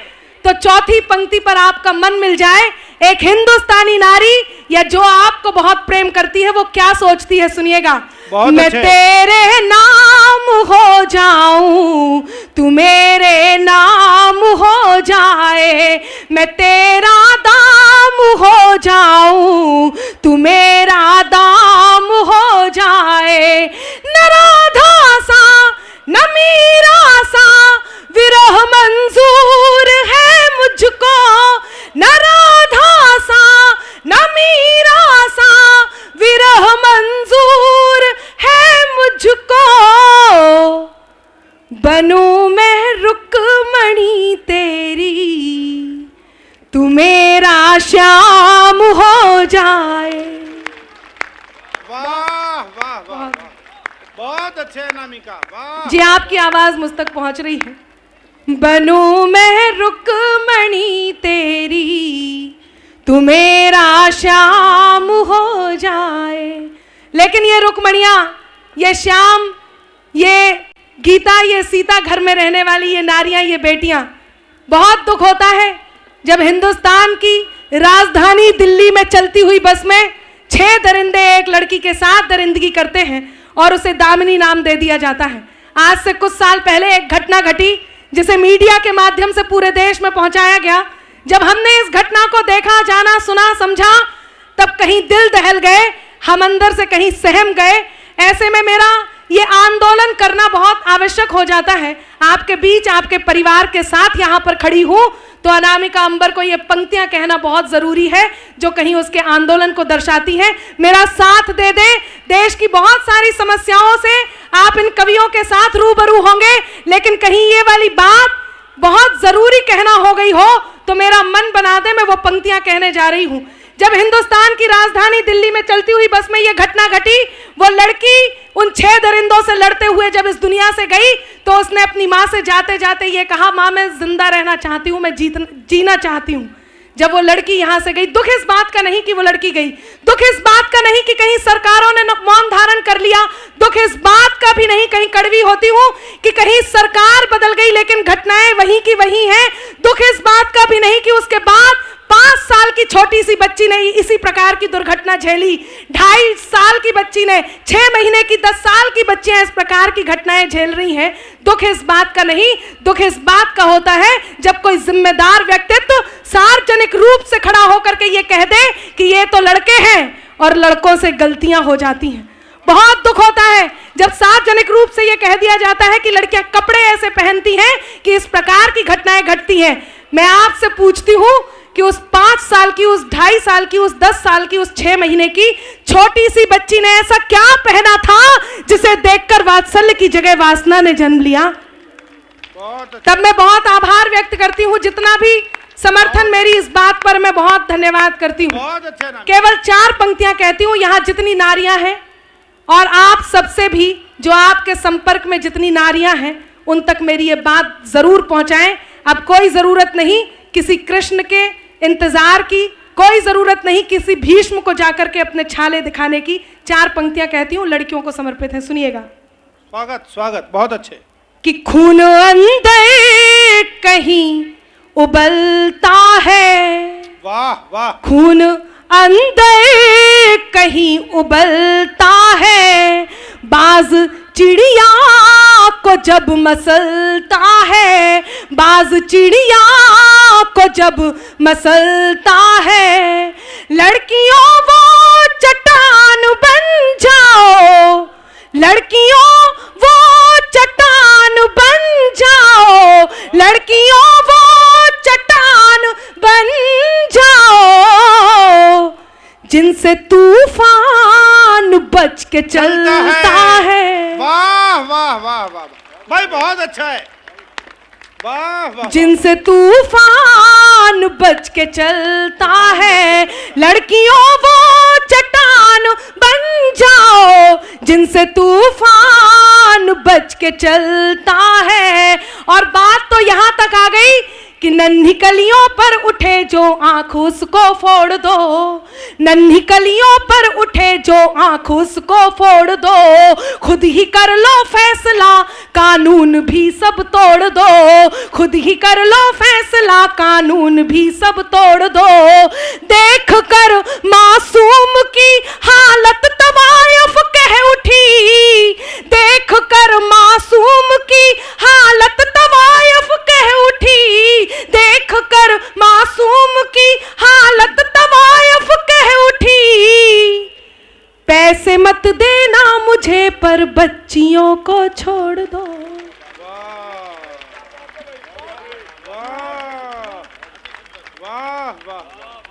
तो चौथी पंक्ति पर आपका मन मिल जाए। एक हिंदुस्तानी नारी या जो आपको बहुत प्रेम करती है वो क्या सोचती है, सुनिएगा। मैं तेरे नाम हो जाऊं, तू मेरे नाम हो जाए। मैं तेरा दाम हो जाऊं, तू मेरा दाम हो जाए। न राधा सा न मीरा सा विरह मंजूर है मुझको। न राधा सा न मीरा सा विरह मंजूर है मुझको। बनूं मैं रुक्मणी तेरी, तू मेरा श्याम हो जाए। वाह वाह वाह, बहुत अच्छे अनामिका, वाह जी। आपकी आवाज मुझ तक पहुंच रही है। बनूं मैं रुक्मणी तेरी, तू मेरा श्याम हो जाए। लेकिन ये रुक्मणियां, ये श्याम, ये गीता, ये सीता, घर में रहने वाली ये नारियां, ये बेटियां, बहुत दुख होता है जब हिंदुस्तान की राजधानी दिल्ली में चलती हुई बस में 6 दरिंदे एक लड़की के साथ दरिंदगी करते हैं और उसे दामिनी नाम दे दिया जाता है। आज से कुछ साल पहले एक घटना घटी जिसे मीडिया के माध्यम से पूरे देश में पहुंचाया गया। जब हमने इस घटना को देखा, जाना, सुना, समझा, तब कहीं दिल दहल गए, हम अंदर से कहीं सहम गए। ऐसे में मेरा ये आंदोलन करना बहुत आवश्यक हो जाता है। आपके बीच, आपके परिवार के साथ यहाँ पर खड़ी हूँ तो अनामिका अंबर को ये पंक्तियां कहना बहुत जरूरी है जो कहीं उसके आंदोलन को दर्शाती हैं। मेरा साथ दे दे। देश की बहुत सारी समस्याओं से आप इन कवियों के साथ रूबरू होंगे, लेकिन कहीं ये वाली बात बहुत जरूरी कहना हो गई हो तो मेरा मन बना दे, मैं वो पंक्तियां कहने जा रही हूं। जब हिंदुस्तान की राजधानी दिल्ली में चलती हुई बस में ये घटना घटी, वो लड़की उन 6 दरिंदों से लड़ते हुए जब इस दुनिया से गई तो उसने अपनी माँ से जाते जाते ये कहा, माँ मैं जिंदा रहना चाहती हूँ, मैं जीना चाहती हूँ। जब वो लड़की यहाँ से गई, दुख इस बात का नहीं कि वो लड़की गई, दुख इस बात का नहीं कि कहीं सरकारों ने मौन धारण कर लिया, दुख इस बात का भी नहीं, कहीं कड़वी होती हूँ कि कहीं सरकार बदल गई लेकिन घटनाएं वहीं की वहीं हैं। दुख इस बात का भी नहीं कि उसके बाद 5 साल की छोटी सी बच्ची ने इसी प्रकार की दुर्घटना झेली, 2.5 साल की बच्ची ने, 6 महीने की, 10 साल की बच्चियां इस प्रकार की घटनाएं झेल रही हैं। दुख इस बात का नहीं, दुख इस बात का होता है जब कोई जिम्मेदार व्यक्तित्व सार्वजनिक रूप से खड़ा होकर के ये कह दे कि ये तो लड़के हैं और लड़कों से गलतियां हो जाती हैं। बहुत दुख होता है जब सार्वजनिक रूप से यह कह दिया जाता है कि लड़कियां कपड़े ऐसे पहनती हैं कि इस प्रकार की घटनाएं घटती हैं, मैं आपसे पूछती हूं कि उस 5 साल की, उस 2.5 साल की, उस 10 साल की, उस 6 महीने की छोटी सी बच्ची ने ऐसा क्या पहना था जिसे देखकर वात्सल्य की जगह वासना ने जन्म लिया? तब मैं बहुत आभार व्यक्त करती हूं, जितना भी समर्थन मेरी इस बात पर मैं बहुत धन्यवाद करती हूं। केवल 4 पंक्तियां कहती हूं, यहां जितनी नारियां हैं और आप सबसे भी जो आपके संपर्क में जितनी नारियां हैं उन तक मेरी ये बात जरूर पहुंचाएं। अब कोई जरूरत नहीं किसी कृष्ण के इंतजार की, कोई जरूरत नहीं किसी भीष्म को जाकर के अपने छाले दिखाने की। 4 पंक्तियां कहती हूं, लड़कियों को समर्पित है, सुनिएगा। स्वागत स्वागत, बहुत अच्छे। कि खून अंदर कहीं उबलता है, वाह वाह, खून अंदर कहीं उबलता है, बाज चिड़िया को जब मसलता है, बाज चिड़िया को जब मसलता है, लड़कियों वो चट्टान बन जाओ, लड़कियों वो चट्टान बन जाओ, लड़कियों वो चट्टान बन जाओ, जिनसे तूफान बच के चलता है। वाह वाह वाह वाह भाई, बहुत अच्छा है, वाह वाह। जिनसे तूफान बच के चलता है, लड़कियों वो चट्टान बन जाओ, जिनसे तूफान बच के चलता है। और बात तो यहां तक आ गई कि नन्ही कलियों पर उठे जो आंख उसको फोड़ दो, नन्ही कलियों पर उठे जो आंख उसको फोड़ दो, खुद ही कर लो फैसला कानून भी सब तोड़ दो, खुद ही कर लो फैसला कानून भी सब तोड़ दो। देख कर मासूम की हालत तवायफ कह उठी, देख कर मासूम की हालत तवायफ कह उठी, देख कर मासूम की हालत तवायफ कह उठी, पैसे मत देना मुझे पर बच्चियों को छोड़ दो।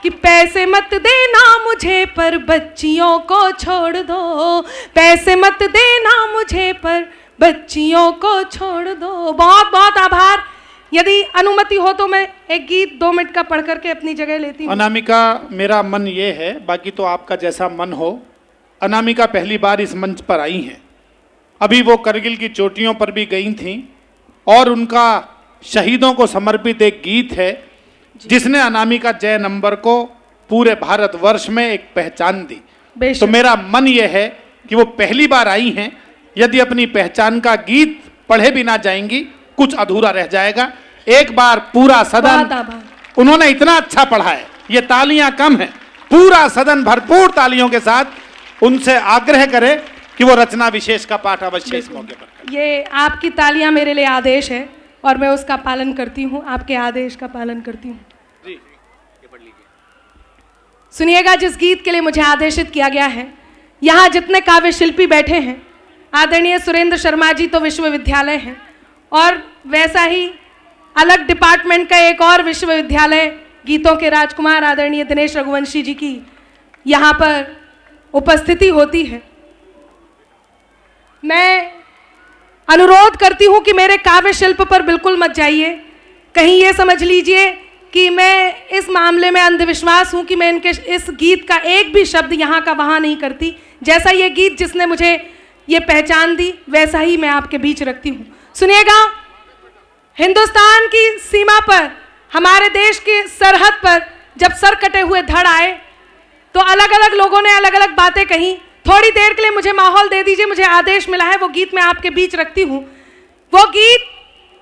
कि पैसे मत देना मुझे पर बच्चियों को छोड़ दो, पैसे मत देना मुझे पर बच्चियों को छोड़ दो। बहुत बहुत आभार। यदि अनुमति हो तो मैं एक गीत 2 मिनट का पढ़ करके अपनी जगह लेती हूँ। अनामिका, मेरा मन ये है, बाकी तो आपका जैसा मन हो। अनामिका पहली बार इस मंच पर आई हैं, अभी वो करगिल की चोटियों पर भी गई थीं, और उनका शहीदों को समर्पित एक गीत है जिसने अनामिका जय नंबर को पूरे भारतवर्ष में एक पहचान दी। तो मेरा मन ये है कि वो पहली बार आई हैं, यदि अपनी पहचान का गीत पढ़े भी ना जाएंगी कुछ अधूरा रह जाएगा। एक बार पूरा सदन, उन्होंने इतना अच्छा पढ़ा है, ये तालियां कम है, पूरा सदन भरपूर तालियों के साथ उनसे आग्रह करे कि वो रचना विशेष का पाठ अवश्य इस मौके पर करें। ये आपकी तालियां मेरे लिए आदेश है और मैं उसका पालन करती हूँ, आपके आदेश का पालन करती हूँ। सुनिएगा, जिस गीत के लिए मुझे आदेशित किया गया है, यहाँ जितने काव्य शिल्पी बैठे हैं, आदरणीय सुरेंद्र शर्मा जी तो विश्वविद्यालय हैं, और वैसा ही अलग डिपार्टमेंट का एक और विश्वविद्यालय गीतों के राजकुमार आदरणीय दिनेश रघुवंशी जी की यहाँ पर उपस्थिति होती है। मैं अनुरोध करती हूँ कि मेरे काव्य शिल्प पर बिल्कुल मत जाइए, कहीं ये समझ लीजिए कि मैं इस मामले में अंधविश्वास हूँ कि मैं इनके इस गीत का एक भी शब्द यहाँ का वहाँ नहीं करती। जैसा ये गीत जिसने मुझे ये पहचान दी वैसा ही मैं आपके बीच रखती हूँ। सुनिएगा, हिंदुस्तान की सीमा पर, हमारे देश के सरहद पर जब सर कटे हुए धड़ आए तो अलग अलग लोगों ने अलग अलग बातें कही। थोड़ी देर के लिए मुझे माहौल दे दीजिए, मुझे आदेश मिला है, वो गीत मैं आपके बीच रखती हूँ। वो गीत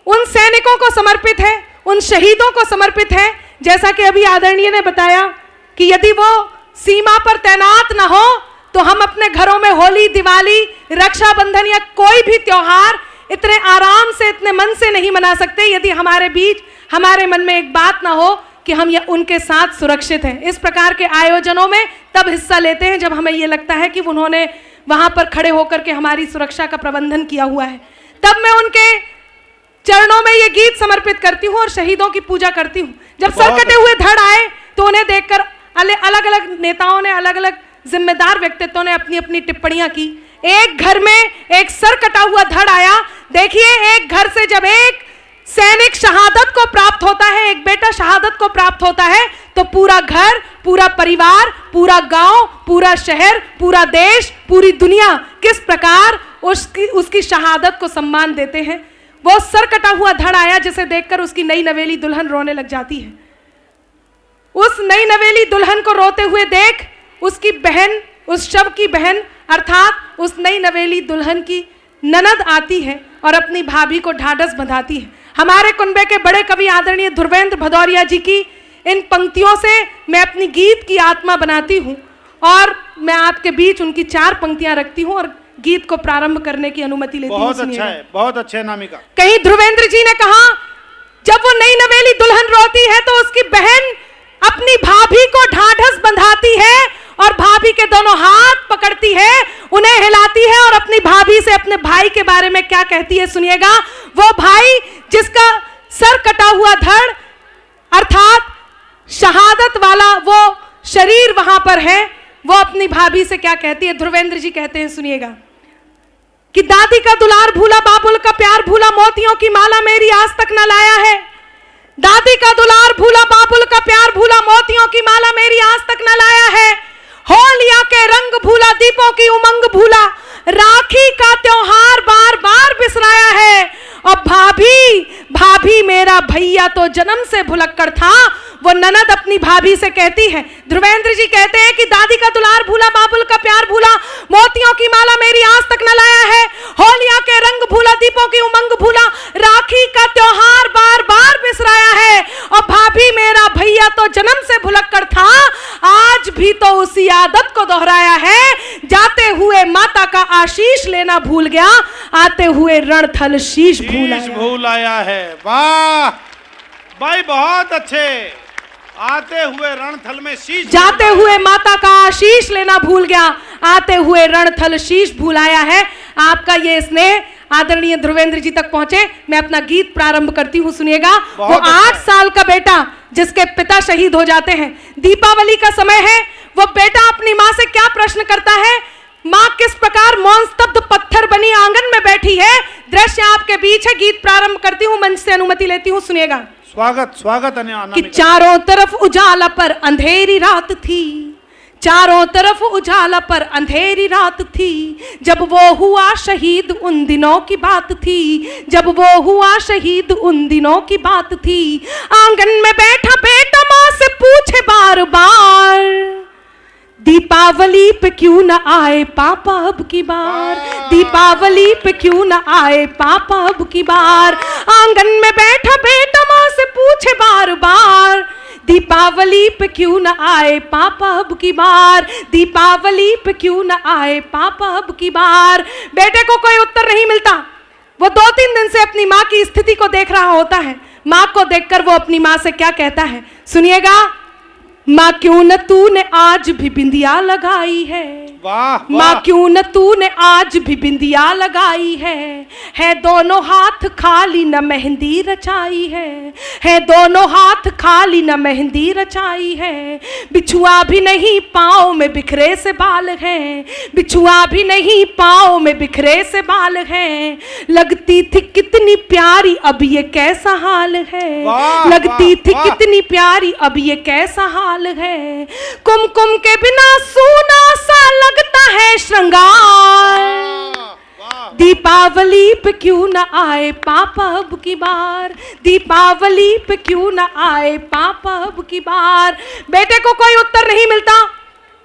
उन सैनिकों को समर्पित है, उन शहीदों को समर्पित है, जैसा कि अभी आदरणीय ने बताया कि यदि वो सीमा पर तैनात ना हो तो हम अपने घरों में होली, दिवाली, रक्षाबंधन या कोई भी त्योहार इतने आराम से, इतने मन से नहीं मना सकते यदि हमारे बीच, हमारे मन में एक बात ना हो कि हम ये उनके साथ सुरक्षित हैं। इस प्रकार के आयोजनों में तब हिस्सा लेते हैं जब हमें ये लगता है कि उन्होंने वहां पर खड़े होकर के हमारी सुरक्षा का प्रबंधन किया हुआ है। तब मैं उनके चरणों में ये गीत समर्पित करती हूँ और शहीदों की पूजा करती हूँ। जब सर कटे हुए धड़ आए तो उन्हें देखकर अलग अलग नेताओं ने, अलग अलग जिम्मेदार व्यक्तित्वों ने अपनी अपनी टिप्पणियां की। एक घर में एक सर कटा हुआ धड़ आया। देखिए, एक घर से जब एक सैनिक शहादत को प्राप्त होता है, एक बेटा शहादत को प्राप्त होता है, तो पूरा घर, पूरा परिवार, पूरा गांव, पूरा शहर, पूरा देश, पूरी दुनिया किस प्रकार उसकी शहादत को सम्मान देते हैं। वो सर कटा हुआ धड़ आया जिसे देखकर उसकी नई नवेली दुल्हन रोने लग जाती है। उस नई नवेली दुल्हन को रोते हुए देख उसकी बहन, उस शव की बहन अर्थात उस नई नवेली दुल्हन की ननद आती है और अपनी भाभी को ढाढ़स बंधाती है। हमारे कुनबे के बड़े कवि आदरणीय ध्रुवेंद्र भदौरिया जी की इन पंक्तियों से मैं अपनी गीत की आत्मा बनाती हूँ और मैं आपके बीच उनकी 4 पंक्तियां रखती हूँ और गीत को प्रारंभ करने की अनुमति लेती हूँ। बहुत अच्छा है, बहुत अच्छे अनामिका। कहीं ध्रुवेंद्र जी ने कहा, जब वो नई नवेली दुल्हन रोती है तो उसकी बहन अपनी भाभी को ढाढ़स बंधाती है और भाभी के दोनों हाथ पकड़ती है, उन्हें हिलाती है और अपनी भाभी से अपने भाई के बारे में क्या कहती है सुनिएगा। वो भाई जिसका सर कटा हुआ धड़ अर्थात शहादत वाला वो शरीर वहां पर है, वो अपनी भाभी से क्या कहती है। ध्रुवेंद्र जी कहते हैं, सुनिएगा कि दादी का दुलार भूला, बाबुल का प्यार भूला, मोतियों की माला मेरी आज तक न लाया है। दादी का दुलार भूला, बाबुल का प्यार भूला, मोतियों की माला मेरी आज तक न लाया है। होलिया के रंग भूला, दीपों की उमंग भूला, राखी का त्योहार बार बार बिसराया है। और भाभी मेरा भैया तो जन्म से भुलक्कड़ था, वो ननद अपनी भाभी से कहती है। ध्रुवेंद्र जी कहते हैं कि दादी का दुलार भूला, बाबुल का प्यार भूला, मोतियों की माला मेरी आज तक न लाया है। होलिया के रंग भूला, दीपों की उमंग भूला, राखी का त्योहार बार बार बिसराया है। और भाभी मेरा भैया तो जन्म से भुलक्कड़ था, आज भी तो उसी आदत को दोहराया है। जाते हुए माता का आशीष लेना भूल गया, आते हुए रणथल शीश भूल आया है। वाह भाई, बहुत अच्छे। आते हुए रणथल में शीश, जाते हुए माता का आशीष लेना भूल गया, आते हुए रणथल शीश भूल आया है। आपका ये स्नेह आदरणीय ध्रुवेंद्र जी तक पहुंचे। मैं अपना गीत प्रारंभ करती हूँ, सुनिएगा। वो 8 साल का बेटा जिसके पिता शहीद हो जाते हैं, दीपावली का समय है, वो बेटा अपनी माँ से क्या प्रश्न करता है। माँ किस प्रकार मौन स्तब्ध पत्थर बनी आंगन में बैठी है। दृश्य आपके बीच है। गीत प्रारंभ करती हूँ, मंच से अनुमति लेती हूँ, सुनिएगा। स्वागत कि चारों तरफ उजाला पर अंधेरी रात थी, चारों तरफ उजाला पर अंधेरी रात थी, जब वो हुआ शहीद उन दिनों की बात थी, जब वो हुआ शहीद उन दिनों की बात थी। आंगन में बैठा बेटा माँ से पूछे बार बार, दीपावली पे क्यों न आए पापा अब की बार, दीपावली पे क्यों न आए पापा अब की बार। आंगन में बैठा बेटा माँ से पूछे बार बार, दीपावली पे क्यों न आए पापा अब की बार, दीपावली पे क्यों न आए पापा अब की बार। बेटे को कोई उत्तर नहीं मिलता। वो 2-3 दिन से अपनी माँ की स्थिति को देख रहा होता है। माँ को देखकर वो अपनी माँ से क्या कहता है, सुनिएगा। माँ क्यों न तूने आज भी बिंदिया लगाई है, वाह माँ क्यों न तूने आज भी बिंदिया लगाई है दोनों हाथ खाली न मेहंदी रचाई है दोनों हाथ खाली न मेहंदी रचाई है। बिछुआ भी नहीं पाँव में बिखरे से बाल हैं, बिछुआ भी नहीं पाँव में बिखरे से बाल हैं। लगती थी कितनी प्यारी अब ये कैसा हाल है, लगती थी कितनी प्यारी अब ये कैसा हाल है। कुमकुम के बिना सूना सा लगता है श्रृंगार, दीपावली पे क्यों न आए पापा अब की बार, दीपावली पे क्यों न आए पापा अब की बार। बेटे को कोई उत्तर नहीं मिलता।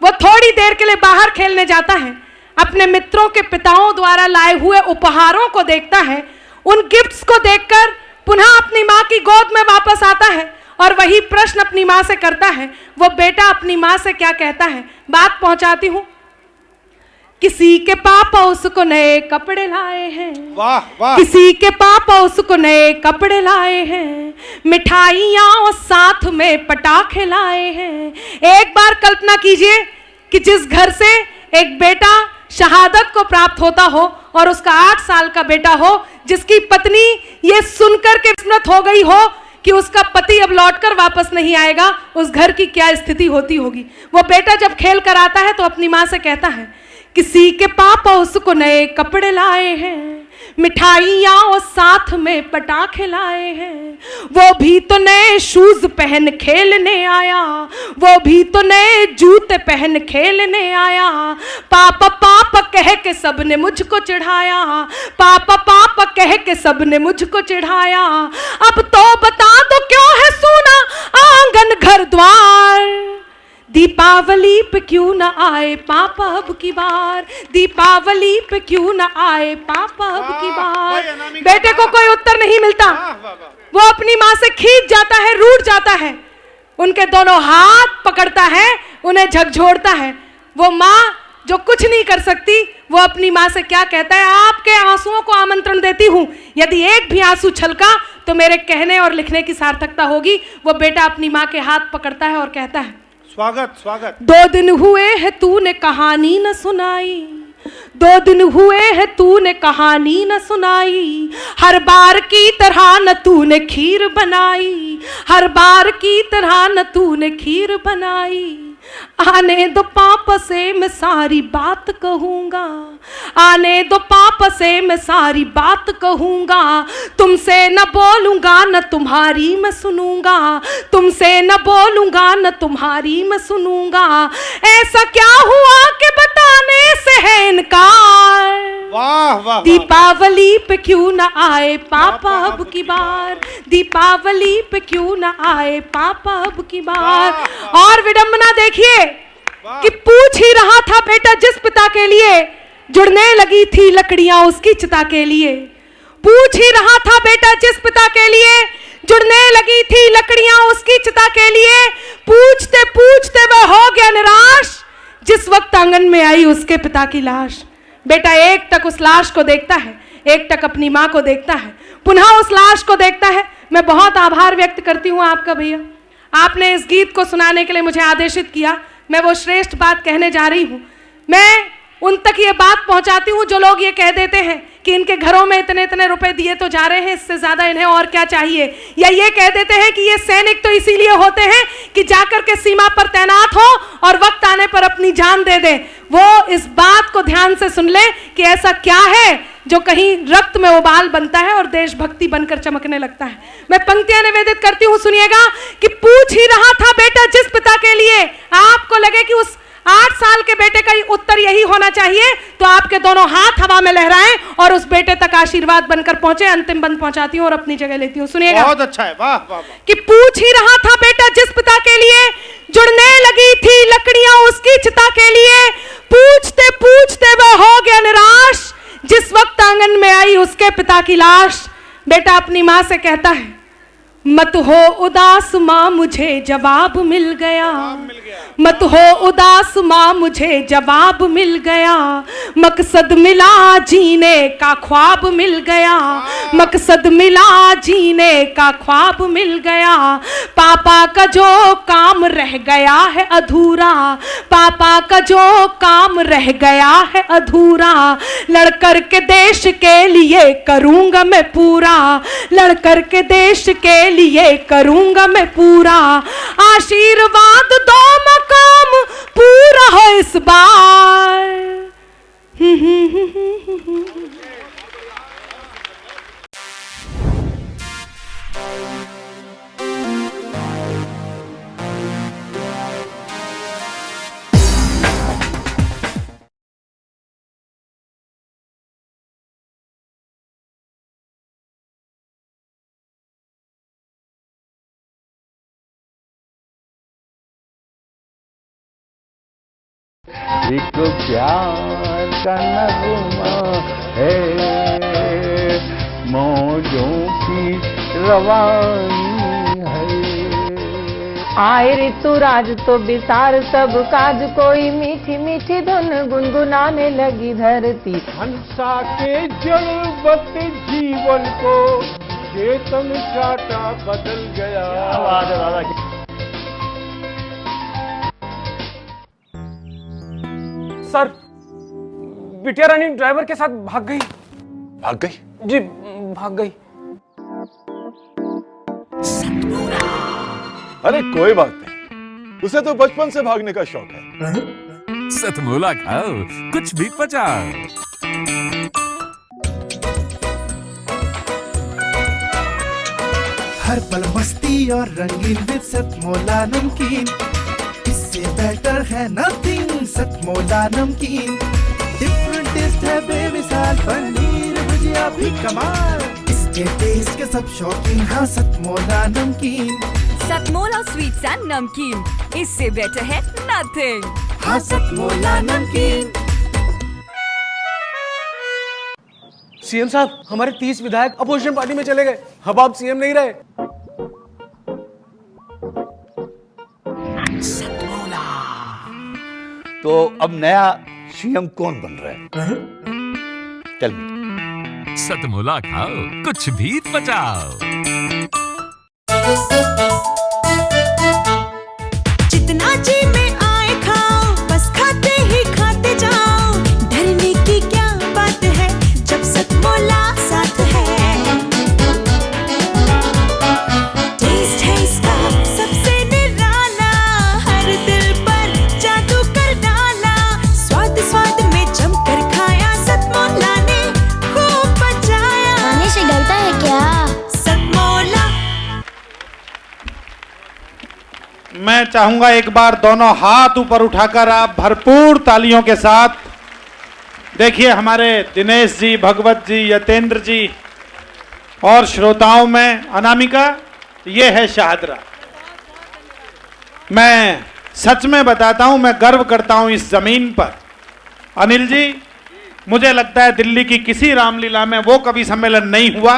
वो थोड़ी देर के लिए बाहर खेलने जाता है, अपने मित्रों के पिताओं द्वारा लाए हुए उपहारों को देखता है। उन गिफ्ट्स को देखकर पुनः अपनी माँ की गोद में वापस आता है और वही प्रश्न अपनी माँ से करता है। वो बेटा अपनी माँ से क्या कहता है, बात पहुंचाती हूं। किसी के पापा उसको नए कपड़े लाए हैं, वाह वाह। किसी के पापा उसको नए कपड़े लाए हैं, मिठाइयाँ और साथ में पटाखे लाए हैं। एक बार कल्पना कीजिए कि जिस घर से एक बेटा शहादत को प्राप्त होता हो और उसका 8 साल का बेटा हो, जिसकी पत्नी ये सुनकर के विस्मृत हो गई हो कि उसका पति अब लौटकर वापस नहीं आएगा, उस घर की क्या स्थिति होती होगी। वो बेटा जब खेल कर आता है तो अपनी माँ से कहता है, किसी के पापा उसको नए कपड़े लाए हैं, मिठाइयाँ और साथ में पटाखे लाए हैं, वो भी तो नए शूज पहन खेलने आया, वो भी तो नए जूते पहन खेलने आया। पापा पापा कह के सबने मुझको चिढ़ाया, पापा पापा कह के सबने मुझको चिढ़ाया। अब तो बता दो क्यों है सूना आंगन घर द्वार, दीपावली पे क्यों ना आए पापा अब की बार, दीपावली पे क्यों ना आए पापा अब की बार। बेटे को कोई उत्तर नहीं मिलता, वो अपनी माँ से खींच जाता है, रूठ जाता है, उनके दोनों हाथ पकड़ता है, उन्हें झकझोरता है। वो माँ जो कुछ नहीं कर सकती, वो अपनी माँ से क्या कहता है, आपके आंसुओं को आमंत्रण देती हूँ, यदि एक भी आंसू छलका तो मेरे कहने और लिखने की सार्थकता होगी। वो बेटा अपनी माँ के हाथ पकड़ता है और कहता है, स्वागत स्वागत। 2 दिन हुए हैं तूने कहानी न सुनाई, 2 दिन हुए हैं तूने कहानी न सुनाई, हर बार की तरह न तूने खीर बनाई, हर बार की तरह न तूने खीर बनाई। आने दो पापा से मैं सारी बात कहूँगा, आने दो पापा से मैं सारी बात कहूँगा, तुमसे न बोलूँगा न तुम्हारी मैं सुनूँगा, तुमसे न बोलूँगा न तुम्हारी मैं सुनूँगा। ऐसा क्या हुआ कि बताने से है इनकार, वाह वाह। दीपावली पे क्यों ना आए पापा अब की बार, दीपावली पे क्यों ना आए पापा अब की बार। और विडंबना देखिए कि पूछ ही रहा था बेटा जिस पिता के लिए, जुड़ने लगी थी लकड़ियां उसकी चिता के लिए। पूछ ही रहा था बेटा जिस पिता के लिए, जुड़ने लगी थी लकड़ियां उसकी चिता के लिए। पूछते पूछते वह हो गया निराश, जिस वक्त आंगन में आई उसके पिता की लाश। बेटा एक टक उस लाश को देखता है, एक टक अपनी माँ को देखता है, पुनः उस लाश को देखता है। मैं बहुत आभार व्यक्त करती हूँ आपका भैया, आपने इस गीत को सुनाने के लिए मुझे आदेशित किया। मैं वो श्रेष्ठ बात कहने जा रही हूँ। मैं उन तक ये बात पहुँचाती हूँ जो लोग ये कह देते हैं कि इनके घरों में इतने इतने रुपए दिए तो जा रहे हैं, इससे ज़्यादा इन्हें और क्या चाहिए। या ये कह देते हैं कि ये सैनिक तो इसीलिए होते हैं कि जाकर के सीमा पर तैनात हो और वक्त आने पर अपनी जान दे दें। वो इस बात को ध्यान से सुन ले कि ऐसा क्या है जो कहीं रक्त में उबाल बनता है और देशभक्ति बनकर चमकने लगता है। मैं पंक्तियां निवेदित करती हूँ, सुनिएगा कि पूछ ही रहा था बेटा जिस पिता के लिए। आपको लगे कि उस 8 साल के बेटे का उत्तर यही होना चाहिए तो आपके दोनों हाथ हवा में लहराएं और उस बेटे तक आशीर्वाद बनकर पहुंचे। अंतिम बंद पहुंचाती हूँ और अपनी जगह लेती हूँ, सुनिएगा। बहुत अच्छा है, वाह वाह। कि पूछ ही रहा था बेटा जिस पिता के लिए, जुड़ने लगी थी लकड़ियां उसकी चिता के लिए। पूछते पूछते वह हो गया निराश, जिस वक्त आंगन में आई उसके पिता की लाश। बेटा अपनी माँ से कहता है, मत हो उदास माँ मुझे जवाब मिल गया, मत हो उदास माँ मुझे जवाब मिल गया, मकसद मिला जीने का ख्वाब मिल गया, मकसद मिला जीने का ख्वाब मिल गया। पापा का जो काम रह गया है अधूरा, पापा का जो काम रह गया है अधूरा, लड़कर के देश के लिए करूँगा मैं पूरा, लड़कर के देश के लिए करूँगा मैं पूरा। आशीर्वाद दो मकाम पूरा हो इस बार। एक प्यार का नगमा है, मौजों की रवानी है। आए ऋतुराज तो बिसार सब काज, कोई मीठी मीठी धुन गुनगुनाने लगी धरती। हंसा के जड़वत जीवन को चेतन चाटा बदल गया। आवाज है दादा की। सर बिटिया रानी ड्राइवर के साथ भाग गई। भाग गई? जी भाग गई। अरे कोई बात नहीं, उसे तो बचपन से भागने का शौक है। सतमोला खाओ, कुछ भी पचाओ। हर पल मस्ती और रंगीन विद सतमोला नमकीन, इससे बेटर है नथिंग। सतमोला नमकीन डिफरेंट टेस्ट है बेमिसाल, पनीर भुजिया भी कमाल, इसके टेस्ट के सब शौकीन। हाँ सतमोला नमकीन, सतमोला स्वीट्स एंड नमकीन, इससे बेटर है नथिंग। हाँ सतमोला नमकीन। सीएम साहब, हमारे 30 विधायक अपोजिशन पार्टी में चले गए। अब आप सीएम नहीं रहे। तो अब नया सीएम कौन बन रहा है? Tell me. सतमोला खाओ, कुछ भी पचाओ। जितना जी में आए खाओ, बस खाते ही खाते जाओ। डरने की क्या बात है जब सतमोला साथ है। टेस्ट है इसका सबसे निराला, हर दिल पर जादू कर डाला। स्वाद स्वाद में जमकर खाया, सतमोला ने खूब पचाया। खाने से डरता है क्या? सतमोला। मैं चाहूंगा एक बार दोनों हाथ ऊपर उठाकर आप भरपूर तालियों के साथ देखिए हमारे दिनेश जी, भगवत जी, यतेंद्र जी और श्रोताओं में अनामिका, ये है शाहदरा। मैं सच में बताता हूं, मैं गर्व करता हूं इस जमीन पर। अनिल जी, मुझे लगता है दिल्ली की किसी रामलीला में वो कवि सम्मेलन नहीं हुआ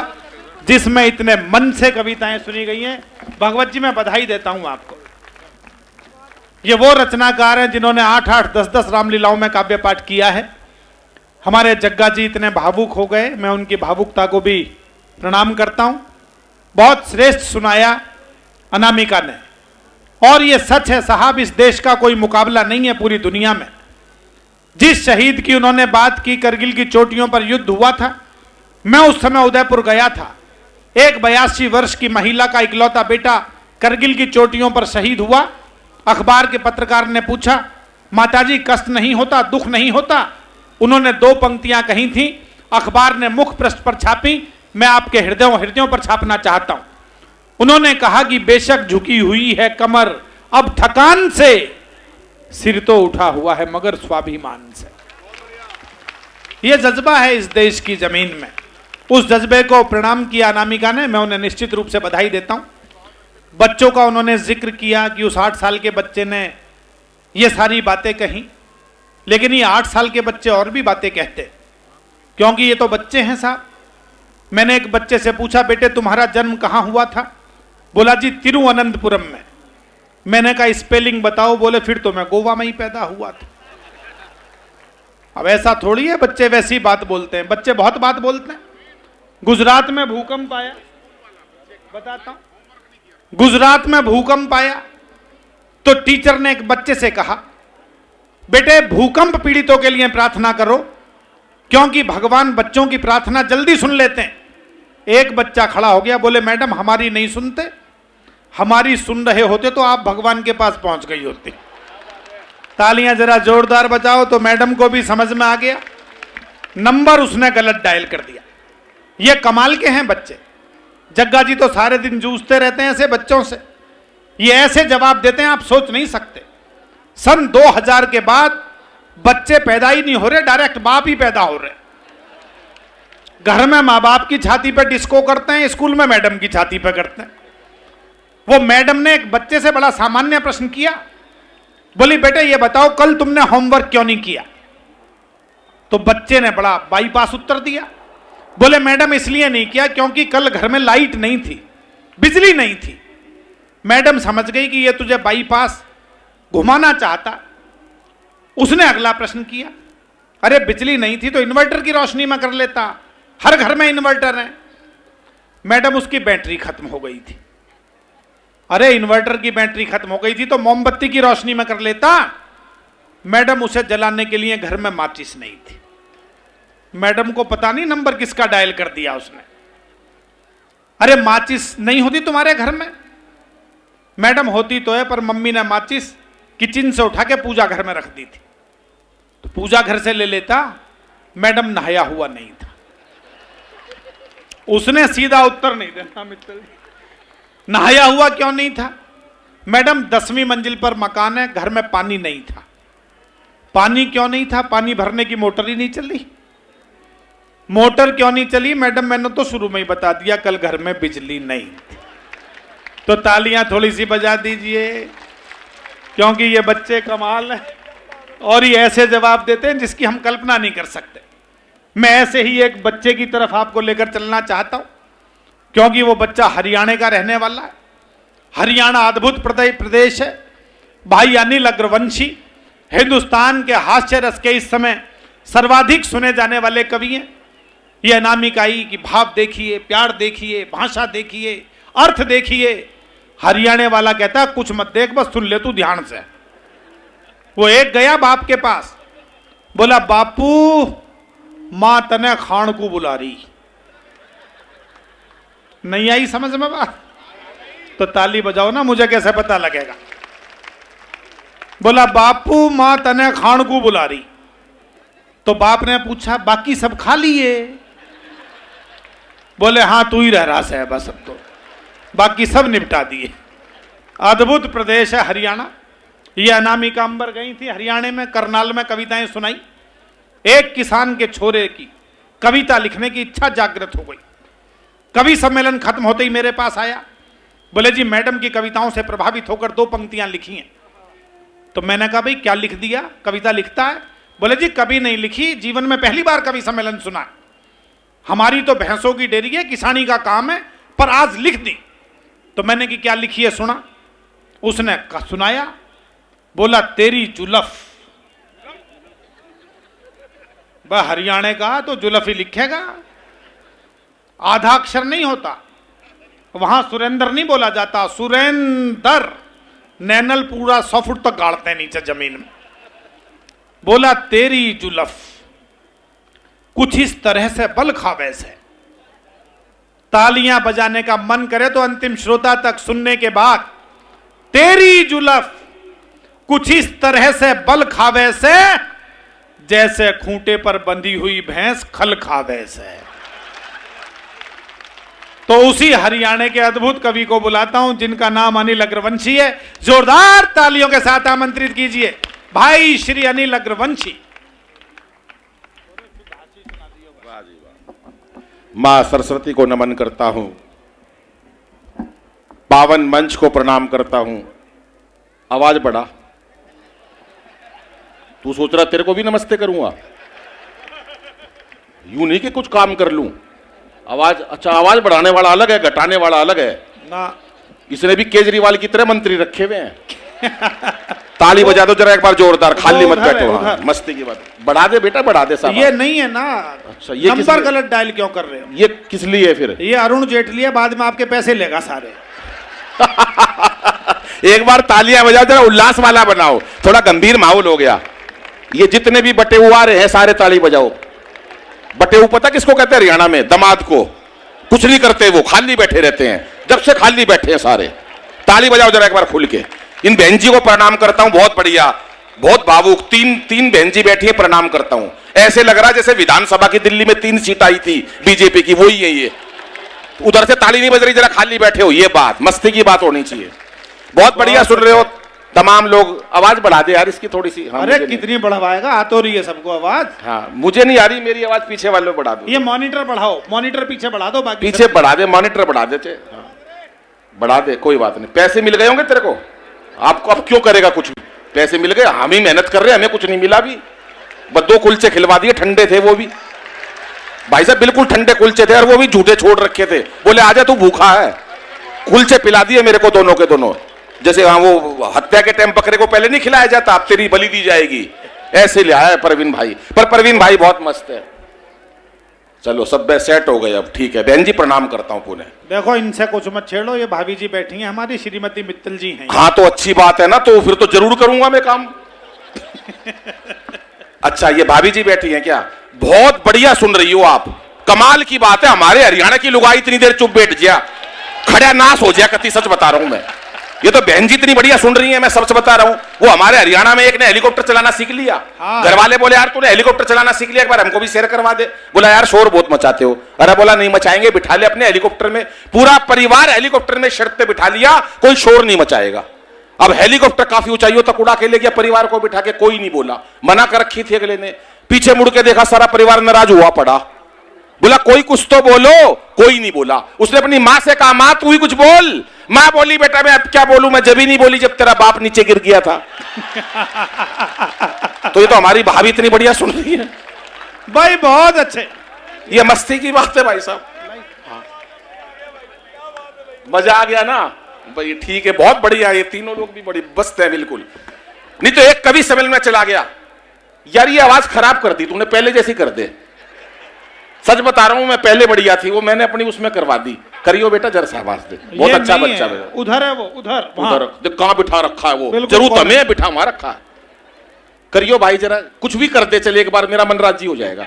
जिसमें इतने मन से कविताएं सुनी गई हैं। भगवत जी, मैं बधाई देता हूं आपको। ये वो रचनाकार हैं जिन्होंने 8-8, 10-10 रामलीलाओं में काव्य पाठ किया है। हमारे जग्गा जी इतने भावुक हो गए, मैं उनकी भावुकता को भी प्रणाम करता हूं। बहुत श्रेष्ठ सुनाया अनामिका ने, और ये सच है साहब, इस देश का कोई मुकाबला नहीं है पूरी दुनिया में। जिस शहीद की उन्होंने बात की, करगिल की चोटियों पर युद्ध हुआ था, मैं उस समय उदयपुर गया था। एक 82 वर्ष की महिला का इकलौता बेटा करगिल की चोटियों पर शहीद हुआ। अखबार के पत्रकार ने पूछा, माताजी कष्ट नहीं होता, दुख नहीं होता? उन्होंने 2 पंक्तियां कही थी, अखबार ने मुख पृष्ठ पर छापी, मैं आपके हृदयों पर छापना चाहता हूं। उन्होंने कहा कि बेशक झुकी हुई है कमर अब थकान से, सिर तो उठा हुआ है मगर स्वाभिमान से। यह जज्बा है इस देश की जमीन में। उस जज्बे को प्रणाम किया अनामिका ने, मैं उन्हें निश्चित रूप से बधाई देता हूं। बच्चों का उन्होंने जिक्र किया कि उस 8 साल के बच्चे ने ये सारी बातें कही, लेकिन ये 8 साल के बच्चे और भी बातें कहते, क्योंकि ये तो बच्चे हैं साहब। मैंने एक बच्चे से पूछा, बेटे तुम्हारा जन्म कहाँ हुआ था? बोला जी तिरुवनंतपुरम में। मैंने कहा स्पेलिंग बताओ। बोले फिर तो मैं गोवा में ही पैदा हुआ था। अब ऐसा थोड़ी है बच्चे वैसी बात बोलते हैं, बच्चे बहुत बात बोलते हैं। गुजरात में भूकंप आया, बताता हूं, गुजरात में भूकंप आया तो टीचर ने एक बच्चे से कहा, बेटे भूकंप पीड़ितों के लिए प्रार्थना करो, क्योंकि भगवान बच्चों की प्रार्थना जल्दी सुन लेते हैं। एक बच्चा खड़ा हो गया, बोले मैडम हमारी नहीं सुनते, हमारी सुन रहे होते तो आप भगवान के पास पहुंच गई होती। तालियां जरा जोरदार बजाओ। तो मैडम को भी समझ में आ गया, नंबर उसने गलत डायल कर दिया। ये कमाल के हैं बच्चे। जग्गा जी तो सारे दिन जूझते रहते हैं ऐसे बच्चों से, ये ऐसे जवाब देते हैं आप सोच नहीं सकते। सन 2000 के बाद बच्चे पैदा ही नहीं हो रहे, डायरेक्ट बाप ही पैदा हो रहे। घर में माँ बाप की छाती पे डिस्को करते हैं, स्कूल में मैडम की छाती पे करते हैं। वो मैडम ने एक बच्चे से बड़ा सामान्य प्रश्न किया, बोली बेटे ये बताओ कल तुमने होमवर्क क्यों नहीं किया? तो बच्चे ने बड़ा बाईपास उत्तर दिया, बोले मैडम इसलिए नहीं किया क्योंकि कल घर में लाइट नहीं थी, बिजली नहीं थी। मैडम समझ गई कि ये तुझे बाईपास घुमाना चाहता। उसने अगला प्रश्न किया, अरे बिजली नहीं थी तो इन्वर्टर की रोशनी में कर लेता, हर घर में इन्वर्टर है। मैडम उसकी बैटरी खत्म हो गई थी। अरे इन्वर्टर की बैटरी खत्म हो गई थी तो मोमबत्ती की रोशनी में कर लेता। मैडम उसे जलाने के लिए घर में माचिस नहीं थी। मैडम को पता नहीं नंबर किसका डायल कर दिया उसने। अरे माचिस नहीं होती तुम्हारे घर में? मैडम होती तो है, पर मम्मी ने माचिस किचन से उठा के पूजा घर में रख दी थी, तो पूजा घर से ले लेता। मैडम नहाया हुआ नहीं था। उसने सीधा उत्तर नहीं देना मित्तल जी, नहाया हुआ क्यों नहीं था? मैडम 10वीं मंजिल पर मकान है, घर में पानी नहीं था। पानी क्यों नहीं था? पानी भरने की मोटर ही नहीं चली। मोटर क्यों नहीं चली? मैडम मैंने तो शुरू में ही बता दिया, कल घर में बिजली नहीं थी। तो तालियां थोड़ी सी बजा दीजिए, क्योंकि ये बच्चे कमाल है और ये ऐसे जवाब देते हैं जिसकी हम कल्पना नहीं कर सकते। मैं ऐसे ही एक बच्चे की तरफ आपको लेकर चलना चाहता हूं, क्योंकि वो बच्चा हरियाणा का रहने वाला है। हरियाणा अद्भुत प्रदेश है। भाई अनिल अग्रवंशी हिंदुस्तान के हास्य रस के इस समय सर्वाधिक सुने जाने वाले कवि हैं। ये अनामिकाई की भाव देखिए, प्यार देखिए, भाषा देखिए, अर्थ देखिए। हरियाणा वाला कहता है कुछ मत देख, बस सुन ले तू ध्यान से। वो एक गया बाप के पास, बोला बापू मां तने खान को बुला रही। नहीं आई समझ में बात? तो ताली बजाओ ना, मुझे कैसे पता लगेगा। बोला बापू मां तने खान को बुला रही। तो बाप ने पूछा बाकी सब खा लिए? बोले हाँ तू ही रह रहा है बस, अब तो बाकी सब निपटा दिए। अद्भुत प्रदेश है हरियाणा। ये अनामिका अंबर गई थी हरियाणा में, करनाल में कविताएं सुनाई। एक किसान के छोरे की कविता लिखने की इच्छा जागृत हो गई। कवि सम्मेलन खत्म होते ही मेरे पास आया, बोले जी मैडम की कविताओं से प्रभावित होकर 2 पंक्तियां लिखी हैं। तो मैंने कहा भाई क्या लिख दिया? कविता लिखता है? बोले जी कभी नहीं लिखी, जीवन में पहली बार कवि सम्मेलन सुना। हमारी तो भैंसों की डेयरी है, किसानी का काम है, पर आज लिख दी। तो मैंने कि क्या लिखी है सुना? उसने सुनाया, बोला तेरी जुलफ। वह हरियाणा का तो जुलफ ही लिखेगा, आधा अक्षर नहीं होता। वहां सुरेंद्र नहीं बोला जाता, सुरेंदर। नैनल पूरा 100 फुट तक गाड़ते हैं नीचे जमीन में। बोला तेरी जुलफ कुछ इस तरह से बल खावे से। तालियां बजाने का मन करे तो अंतिम श्रोता तक सुनने के बाद, तेरी जुलफ कुछ इस तरह से बल खावे से, जैसे खूंटे पर बंधी हुई भैंस खल खावे से। तो उसी हरियाणा के अद्भुत कवि को बुलाता हूं, जिनका नाम अनिल अग्रवंशी है। जोरदार तालियों के साथ आमंत्रित कीजिए भाई श्री अनिल अग्रवंशी। मां सरस्वती को नमन करता हूं, पावन मंच को प्रणाम करता हूं। आवाज बढ़ा, तू सोच रहा तेरे को भी नमस्ते करूंगा? यूं नहीं कि कुछ काम कर लूं। आवाज, अच्छा आवाज बढ़ाने वाला अलग है, घटाने वाला अलग है ना। इसने भी केजरीवाल की तरह मंत्री रखे हुए हैं। ताली बजा दो जरा एक बार जोरदार, खाली मत बैठो। हाँ, मस्ती की बात। बढ़ा दे बेटा, बढ़ा दे साहब। ये नहीं है ना। अच्छा, ये नंबर गलत डायल क्यों कर रहे हो? ये किस लिए फिर? ये अरुण जेटली है, बाद में आपके पैसे लेगा सारे। एक बार तालियां बजाओ, जरा उल्लास वाला बनाओ, थोड़ा गंभीर माहौल हो गया। ये जितने भी बटे आ रहे हैं सारे ताली बजाओ। बटे पता किसको कहते हैं हरियाणा में? दमाद को। कुछ नहीं करते, वो खाली बैठे रहते हैं, जब से खाली बैठे हैं सारे। ताली बजाओ जरा एक बार खुल के। इन बहन जी को प्रणाम करता हूं, बहुत बढ़िया, बहुत भावुक। तीन बहन जी बैठी है, प्रणाम करता हूं। ऐसे लग रहा है जैसे विधानसभा की दिल्ली में 3 सीट आई थी बीजेपी की, वही है ये। उधर से ताली नहीं बज रही, जरा खाली बैठे हो। ये बात मस्ती की बात होनी चाहिए। बहुत बढ़िया सुन रहे हो तमाम लोग। आवाज बढ़ा दे यार इसकी थोड़ी सी। हाँ, अरे कितनी बढ़वाएगा, आ तो रही है सबको आवाज। हाँ, मुझे नहीं आ रही, मेरी आवाज पीछे वालों बढ़ा दो। ये मॉनिटर बढ़ाओ, मॉनिटर पीछे बढ़ा दो, बाकी पीछे बढ़ा दे, मॉनिटर बढ़ा देते। हाँ, बढ़ा दे, कोई बात नहीं। पैसे मिल गए होंगे तेरे को, आपको अब क्यों करेगा कुछ भी? पैसे मिल गए, हम ही मेहनत कर रहे हैं, हमें कुछ नहीं मिला भी। बस 2 कुलचे खिलवा दिए, ठंडे थे वो भी भाई साहब, बिल्कुल ठंडे कुलचे थे, और वो भी झूठे छोड़ रखे थे। बोले आजा तू भूखा है। कुलचे पिला दिए मेरे को दोनों के दोनों। जैसे हाँ, वो हत्या के टाइम बकरे को पहले नहीं खिलाया जाता, अब तेरी बलि दी जाएगी, ऐसे ले आया है प्रवीण भाई। पर प्रवीण भाई बहुत मस्त है। चलो सब सेट हो गए अब, ठीक है। बहन जी प्रणाम करता हूँ पुणे। देखो इनसे कुछ मत छेड़ो, ये भाभी जी बैठी हैं हमारी, श्रीमती मित्तल जी हैं। हाँ तो अच्छी बात है ना, तो फिर तो जरूर करूंगा मैं काम। अच्छा ये भाभी जी बैठी हैं क्या? बहुत बढ़िया सुन रही हो आप, कमाल की बात है। हमारे हरियाणा की लुगाई इतनी देर चुप बैठ गया, खड़ा नाश हो गया कति, सच बता रहा हूं मैं। ये तो बहन जी इतनी बढ़िया सुन रही है, मैं सच बता रहा हूं। वो हमारे हरियाणा में एक ने हेलीकॉप्टर चलाना सीख लिया। घर वाले बोले यार तूने हेलीकॉप्टर चलाना सीख लिया, एक बार हमको भी शेयर करवा दे। बोला यार शोर बहुत मचाते हो। अरे बोला नहीं मचाएंगे, बिठा ले अपने हेलीकॉप्टर में, पूरा परिवार हेलीकॉप्टर में शर्त पे बिठा लिया, कोई शोर नहीं मचाएगा। अब हेलीकॉप्टर काफी ऊंचाइयों तक उड़ा के ले गया, परिवार को बिठा के, कोई नहीं बोला, मना कर रखी थी अगले ने। पीछे मुड़ के देखा, सारा परिवार नाराज हुआ पड़ा। बोला कोई कुछ तो बोलो, कोई नहीं बोला। उसने अपनी मां से कहा मां तू ही कुछ बोल। मां बोली बेटा मैं अब क्या बोलूं, मैं जब ही नहीं बोली जब तेरा बाप नीचे गिर गया था। तो ये तो हमारी भाभी इतनी बढ़िया सुन रही है भाई, बहुत अच्छे। ये मस्ती की बात है भाई साहब, मजा आ गया ना भाई। ठीक है, बहुत बढ़िया, ये तीनों लोग भी बड़ी मस्त है बिल्कुल। नहीं तो एक कवि सम्मेलन में चला गया, यार ये आवाज खराब कर दी तूने, पहले जैसी कर दे। सच बता रहा हूं मैं, पहले बढ़िया थी वो, मैंने अपनी उसमें करवा दी। करियो बेटा जरा सा आवाज दे, बहुत अच्छा बच्चा है। उधर है वो, उधर देख कहां बिठा रखा है वो, जरूर हमें बिठा वहां रखा है। करियो भाई जरा, कुछ भी कर दे चले, एक बार मेरा मन राजी हो जाएगा।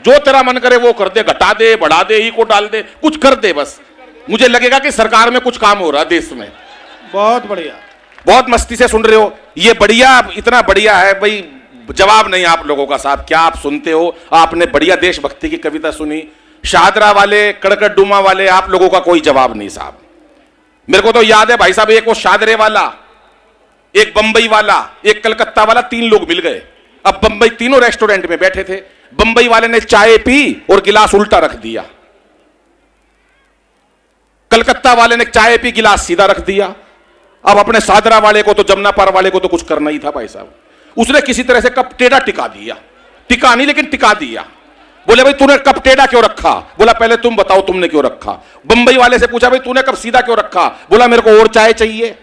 जो तेरा मन करे वो कर दे, घटा दे, बढ़ा दे, को डाल दे, कुछ कर दे बस। मुझे लगेगा कि सरकार में कुछ काम हो रहा है देश में। बहुत बढ़िया, बहुत मस्ती से सुन रहे हो, ये बढ़िया, इतना बढ़िया है भाई, जवाब नहीं आप लोगों का साहब। क्या आप सुनते हो? आपने बढ़िया देशभक्ति की कविता सुनी, शादरा वाले, कड़कट डुमा वाले, आप लोगों का कोई जवाब नहीं साहब। मेरे को तो याद है भाई साहब, एक वो शादरे वाला, एक बंबई वाला, एक कलकत्ता वाला, 3 लोग मिल गए। अब बंबई, तीनों रेस्टोरेंट में बैठे थे, बंबई वाले ने चाय पी और गिलास उल्टा रख दिया, कलकत्ता वाले ने चाय पी गिलास सीधा रख दिया। अब अपने सादरा वाले को तो, जमुना पार वाले को तो कुछ करना ही था भाई साहब। उसने किसी तरह से कप टेढ़ा टिका दिया, टिका नहीं लेकिन टिका दिया। बोले भाई तूने कप टेढ़ा क्यों रखा? बोला पहले तुम बताओ तुमने क्यों रखा। बंबई वाले से पूछा भाई तूने कप सीधा क्यों रखा? बोला मेरे को और चाय चाहिए।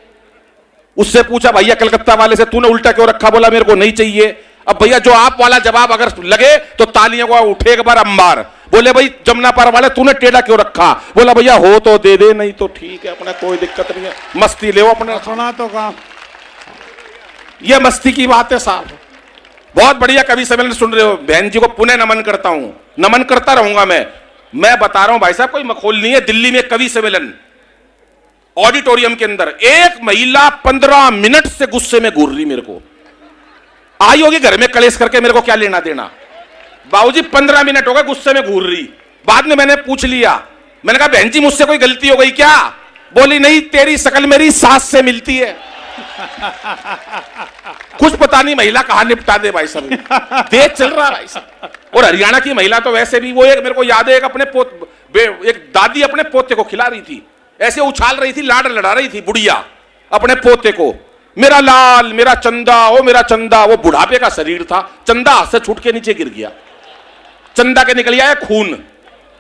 उससे पूछा भैया कलकत्ता वाले से तूने उल्टा क्यों रखा? बोला मेरे को नहीं चाहिए। अब भैया जो आप वाला जवाब अगर लगे तो तालियों को उठे एक बार अंबार। बोले भाई जमुना पार वाले तूने टेढ़ा क्यों रखा? बोला भैया हो तो दे दे, नहीं तो ठीक है, अपना कोई दिक्कत नहीं है, मस्ती ले अपने। सुना तो काम, ये मस्ती की बात है साहब। बहुत बढ़िया कवि सम्मेलन सुन रहे हो। बहन जी को पुनः नमन करता हूं, नमन करता रहूंगा मैं बता रहा हूं भाई साहब, कोई मखौल नहीं है। दिल्ली में कवि सम्मेलन, ऑडिटोरियम के अंदर एक महिला 15 मिनट से गुस्से में घूर रही। मेरे को आई होगी घर में कलेश करके, मेरे को क्या लेना देना। बाबूजी 15 मिनट हो गए गुस्से में घूर रही। बाद में मैंने पूछ लिया, मैंने कहा बहन जी मुझसे कोई गलती हो गई क्या? बोली नहीं, तेरी शक्ल मेरी सास से मिलती है। कुछ पता नहीं महिला कहां निपटा दे भाई साहब, देश चल रहा है भाई साहब। और हरियाणा की महिला तो वैसे भी, वो एक मेरे को याद है, एक अपने एक दादी अपने पोते को खिला रही थी, ऐसे उछाल रही थी, लाड लड़ा रही थी बुढ़िया अपने पोते को, मेरा लाल, मेरा चंदा, ओ मेरा चंदा। वो बुढ़ापे का शरीर था, चंदा हाथ से छूट के नीचे गिर गया, चंदा के निकल आया खून।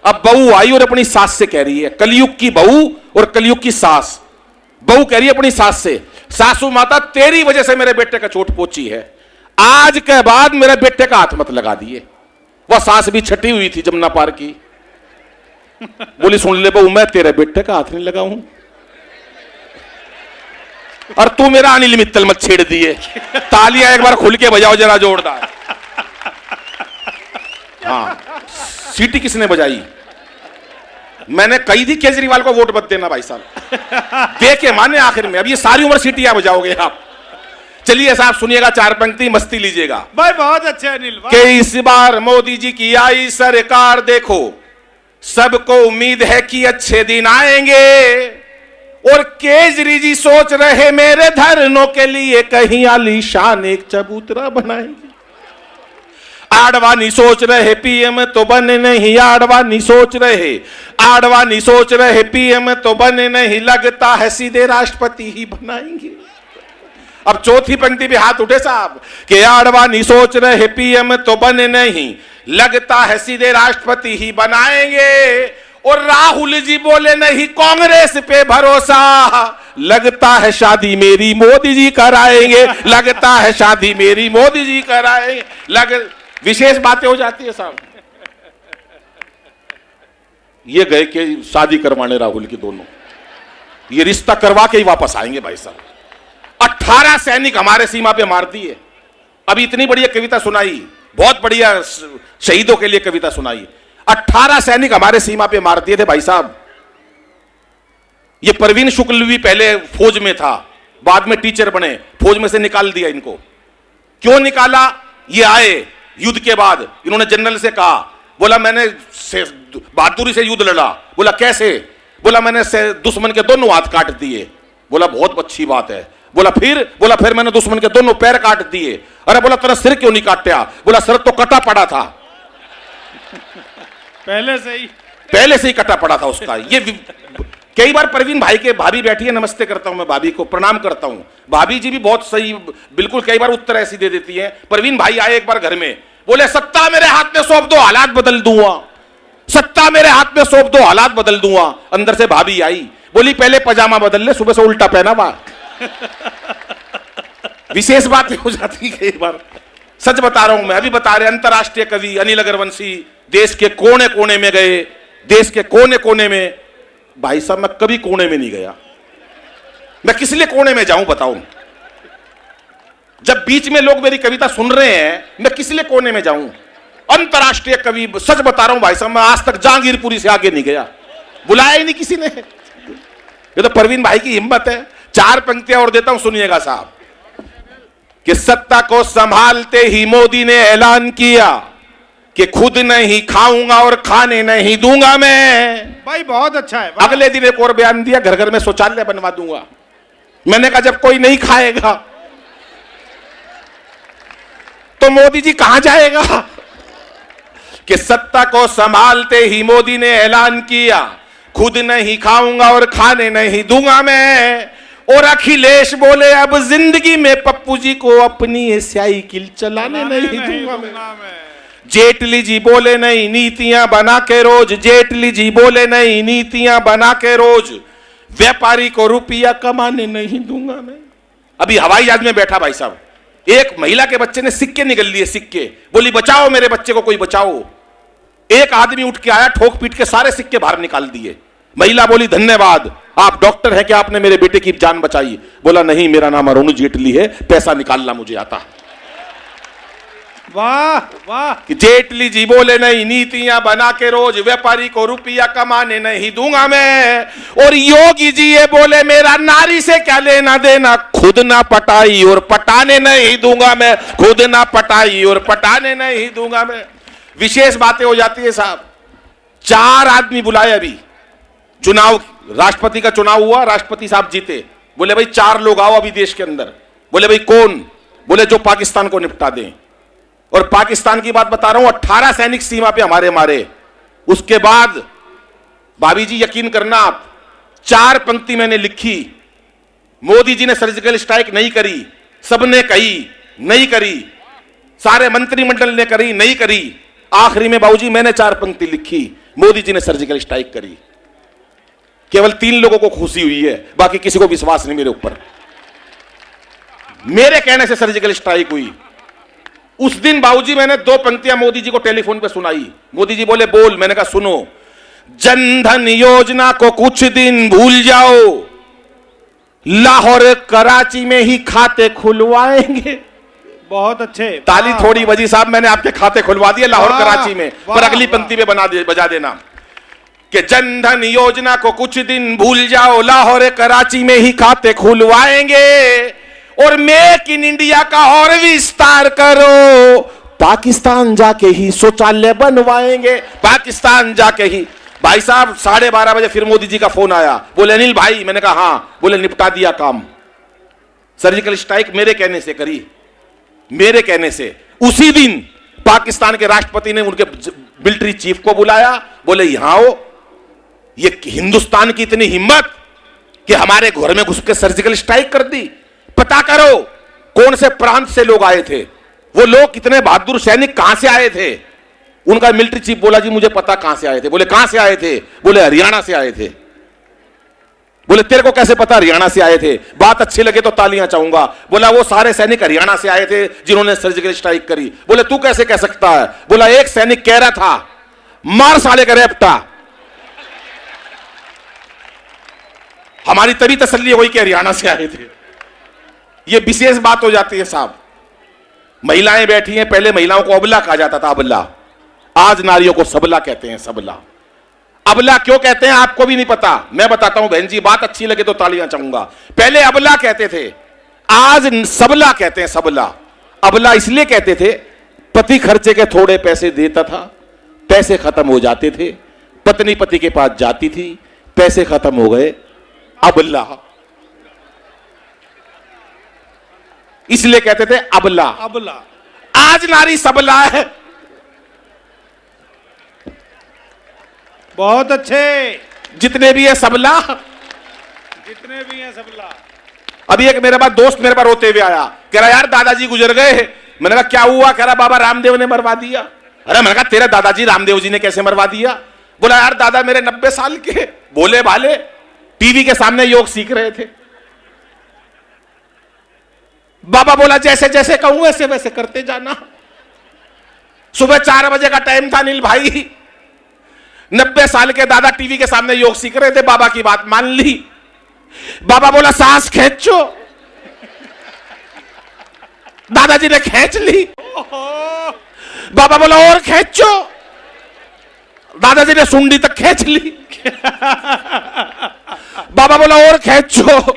अब बहू आई और अपनी सास से कह रही है, कलयुग की बहू और कलयुग की सास। बहू कह रही है अपनी सास से, सासू माता तेरी वजह से मेरे बेटे का चोट पहुंची है, आज के बाद मेरे बेटे का हाथ मत लगा दिए। वह सास भी छठी हुई थी जमुना पार की। बोली सुन ले बहू, मैं तेरे बेटे का हाथ नहीं लगाऊं, और तू मेरा अनिल मित्तल मत छेड़ दिए। तालियां एक बार खुल के बजाओ जरा जोरदार। हाँ, सीटी किसने बजाई? मैंने कही थी केजरीवाल को वोट मत देना भाई साहब, दे के माने आखिर में। अब ये सारी उम्र सीटियां बजाओगे आप। चलिए साहब सुनिएगा, 4 पंक्ति मस्ती लीजिएगा भाई। बहुत अच्छे अनिल। कि इस बार मोदी जी की आई सरकार, देखो सबको उम्मीद है कि अच्छे दिन आएंगे, और केजरी जी सोच रहे मेरे धरनों के लिए कहीं आलीशान एक चबूतरा बनाएंगे। आडवाणी सोच रहे पीएम तो बने नहीं, आडवाणी सोच रहे, आडवाणी सोच रहे पीएम तो बने नहीं, लगता है सीधे राष्ट्रपति ही बनाएंगे। अब चौथी पंक्ति भी हाथ उठे साहब, कि आडवाणी सोच रहे पीएम तो बने नहीं, लगता है सीधे राष्ट्रपति ही बनाएंगे। और राहुल जी बोले नहीं कांग्रेस पे भरोसा, लगता है शादी मेरी मोदी जी कराएंगे, लगता है शादी मेरी मोदी जी कराएंगे। विशेष बातें हो जाती है साहब। ये गए कि शादी करवाने राहुल की दोनों, ये रिश्ता करवा के ही वापस आएंगे भाई साहब। 18 सैनिक हमारे सीमा पे मार दिए। अभी इतनी बढ़िया कविता सुनाई, बहुत बढ़िया शहीदों के लिए कविता सुनाई। 18 सैनिक हमारे सीमा पे मार दिए थे भाई साहब। ये परवीन शुक्ल भी पहले फौज में था, बाद में टीचर बने, फौज में से निकाल दिया इनको। क्यों निकाला? ये आए युद्ध के बाद, इन्होंने जनरल से कहा, बोला मैंने बहादुरी से युद्ध लड़ा। बोला कैसे? बोला मैंने दुश्मन के दोनों हाथ काट दिए। बोला बहुत अच्छी बात है। बोला फिर मैंने दुश्मन के दोनों पैर काट दिए। अरे बोला तेरा सिर क्यों नहीं काटा? बोला सिर तो कटा पड़ा था, पहले से ही कटा पड़ा था उसका। ये कई बार परवीन भाई के, भाभी बैठी है, नमस्ते करता हूं मैं भाभी को, प्रणाम करता हूं। भाभी जी भी बहुत सही, बिल्कुल कई बार उत्तर ऐसी दे देती है। परवीन भाई आए एक बार घर में, बोले सत्ता मेरे हाथ में सौंप दो, हालात बदल दूंगा। सत्ता मेरे हाथ में सौंप दो, हालात बदल दूंगा। अंदर से भाभी आई, बोली पहले पजामा बदल ले, सुबह से उल्टा पहना हुआ। विशेष बात हो जाती है कई बार। सच बता रहा हूं मैं, अभी बता रहे अंतरराष्ट्रीय कवि अनिल अगरवंशी देश के कोने कोने में गए, देश के कोने कोने में। भाई साहब मैं कभी कोने में नहीं गया, मैं किस लिए कोने में जाऊं बताऊं? जब बीच में लोग मेरी कविता सुन रहे हैं, मैं किस लिए कोने में जाऊं? अंतरराष्ट्रीय कवि, सच बता रहा हूं भाई साहब, मैं आज तक जहांगीरपुरी से आगे नहीं गया, बुलाया ही नहीं किसी ने। ये तो परवीन भाई की हिम्मत है। 4 पंक्तियां और देता हूं, सुनिएगा साहब। कि सत्ता को संभालते ही मोदी ने ऐलान किया कि खुद नहीं खाऊंगा और खाने नहीं दूंगा मैं। भाई बहुत अच्छा है। अगले दिन एक और बयान दिया, घर घर में शौचालय बनवा दूंगा। मैंने कहा जब कोई नहीं खाएगा तो मोदी जी कहां जाएगा? कि सत्ता को संभालते ही मोदी ने ऐलान किया, खुद नहीं खाऊंगा और खाने नहीं दूंगा मैं। और अखिलेश बोले अब जिंदगी में पप्पू जी को अपनी साइकिल चलाने नहीं दूंगा मैं। जेटली जी बोले नहीं नीतियां बना के रोज, जेटली जी बोले नहीं नीतियां बना के रोज, व्यापारी को रुपया कमाने नहीं दूंगा मैं। अभी हवाई जहाज में बैठा भाई साहब, एक महिला के बच्चे ने सिक्के निकल लिए, सिक्के, बोली बचाओ मेरे बच्चे को, कोई बचाओ। एक आदमी उठ के आया, ठोक पीट के सारे सिक्के बाहर निकाल दिए। महिला बोली धन्यवाद, आप डॉक्टर हैं कि आपने मेरे बेटे की जान बचाई। बोला नहीं, मेरा नाम अरुण जेटली है, पैसा निकालना मुझे आता है। वाह वाह। कि जेटली जी बोले नहीं नीतियां बना के रोज, व्यापारी को रुपया कमाने नहीं दूंगा मैं। और योगी जी ये बोले मेरा नारी से क्या लेना देना, खुद ना पटाई और पटाने नहीं दूंगा मैं, खुद ना पटाई और पटाने नहीं दूंगा मैं। विशेष बातें हो जाती है साहब। 4 आदमी बुलाए, अभी चुनाव, राष्ट्रपति का चुनाव हुआ, राष्ट्रपति साहब जीते। बोले भाई 4 लोग आओ अभी देश के अंदर। बोले भाई कौन? बोले जो पाकिस्तान को निपटा दें। और पाकिस्तान की बात बता रहा हूं, 18 सैनिक सीमा पे हमारे मारे। उसके बाद भाभी जी यकीन करना आप, 4 पंक्ति मैंने लिखी। मोदी जी ने सर्जिकल स्ट्राइक नहीं करी, सबने कही नहीं करी, सारे मंत्रिमंडल ने करी नहीं करी। आखिरी में बाबूजी मैंने 4 पंक्ति लिखी, मोदी जी ने सर्जिकल स्ट्राइक करी। केवल 3 लोगों को खुशी हुई है, बाकी किसी को विश्वास नहीं मेरे ऊपर। मेरे कहने से सर्जिकल स्ट्राइक हुई। उस दिन बाबूजी मैंने 2 पंक्तियां मोदी जी को टेलीफोन पे सुनाई। मोदी जी बोले बोल। मैंने कहा सुनो, जनधन योजना को कुछ दिन भूल जाओ, लाहौर कराची में ही खाते खुलवाएंगे। बहुत अच्छे, ताली थोड़ी बजी साहब, मैंने आपके खाते खुलवा दिए लाहौर कराची में। पर अगली पंक्ति में बजा देना कि जनधन योजना को कुछ दिन भूल जाओ, लाहौर कराची में ही खाते खुलवाएंगे। और मेक इन इंडिया का और विस्तार करो, पाकिस्तान जाके ही शौचालय बनवाएंगे, पाकिस्तान जाके ही। भाई साहब 12:30 बजे फिर मोदी जी का फोन आया, बोले अनिल भाई। मैंने कहा हां। बोले निपटा दिया काम। सर्जिकल स्ट्राइक मेरे कहने से करी, मेरे कहने से। उसी दिन पाकिस्तान के राष्ट्रपति ने उनके मिलिट्री चीफ को बुलाया, बोले यहां आओ। ये हिंदुस्तान की इतनी हिम्मत कि हमारे घर में घुस के सर्जिकल स्ट्राइक कर दी। पता करो कौन से प्रांत से लोग आए थे, वो लोग कितने बहादुर सैनिक कहां से आए थे। उनका मिलिट्री चीफ बोला जी मुझे पता कहां से आए थे। बोले कहां से आए थे? बोले हरियाणा से आए थे। बोले तेरे को कैसे पता हरियाणा से आए थे? बात अच्छी लगे तो तालियां चाहूंगा। बोला वो सारे सैनिक हरियाणा से आए थे जिन्होंने सर्जिकल स्ट्राइक करी। बोले तू कैसे कह सकता है? बोला एक सैनिक कह रहा था मार साले का रेपटा। हमारी तभी तसल्ली हुई कि हरियाणा से आए थे। ये विशेष बात हो जाती है साहब। महिलाएं बैठी हैं, पहले महिलाओं को अबला कहा जाता था, अबला। आज नारियों को सबला कहते हैं, सबला। अबला क्यों कहते हैं आपको भी नहीं पता, मैं बताता हूं बहन जी, बात अच्छी लगे तो तालियां चाहूंगा। पहले अबला कहते थे, आज सबला कहते हैं, सबला। अबला इसलिए कहते थे, पति खर्चे के थोड़े पैसे देता था, पैसे खत्म हो जाते थे, पत्नी पति के पास जाती थी, पैसे खत्म हो गए, अबला। इसलिए कहते थे अबला। अबला। आज नारी सबला है। बहुत अच्छे। जितने भी है सबला, जितने भी हैं सबला। अभी एक मेरे पास दोस्त मेरे पास रोते हुए आया, कह रहा यार दादाजी गुजर गए। मैंने कहा क्या हुआ? कह रहा बाबा रामदेव ने मरवा दिया। अरे मैंने कहा तेरे दादाजी रामदेव जी ने कैसे मरवा दिया? बोला यार दादा मेरे 90 साल के, भोले भाले, टीवी के सामने योग सीख रहे थे। बाबा बोला जैसे जैसे कहूं वैसे वैसे करते जाना। सुबह 4 बजे का टाइम था अनिल भाई, 90 साल के दादा टीवी के सामने योग सीख रहे थे, बाबा की बात मान ली। बाबा बोला सांस खींचो, दादाजी ने खींच ली। बाबा बोला और खींचो, दादाजी ने सुंडी तक खींच ली। बाबा बोला और खींचो।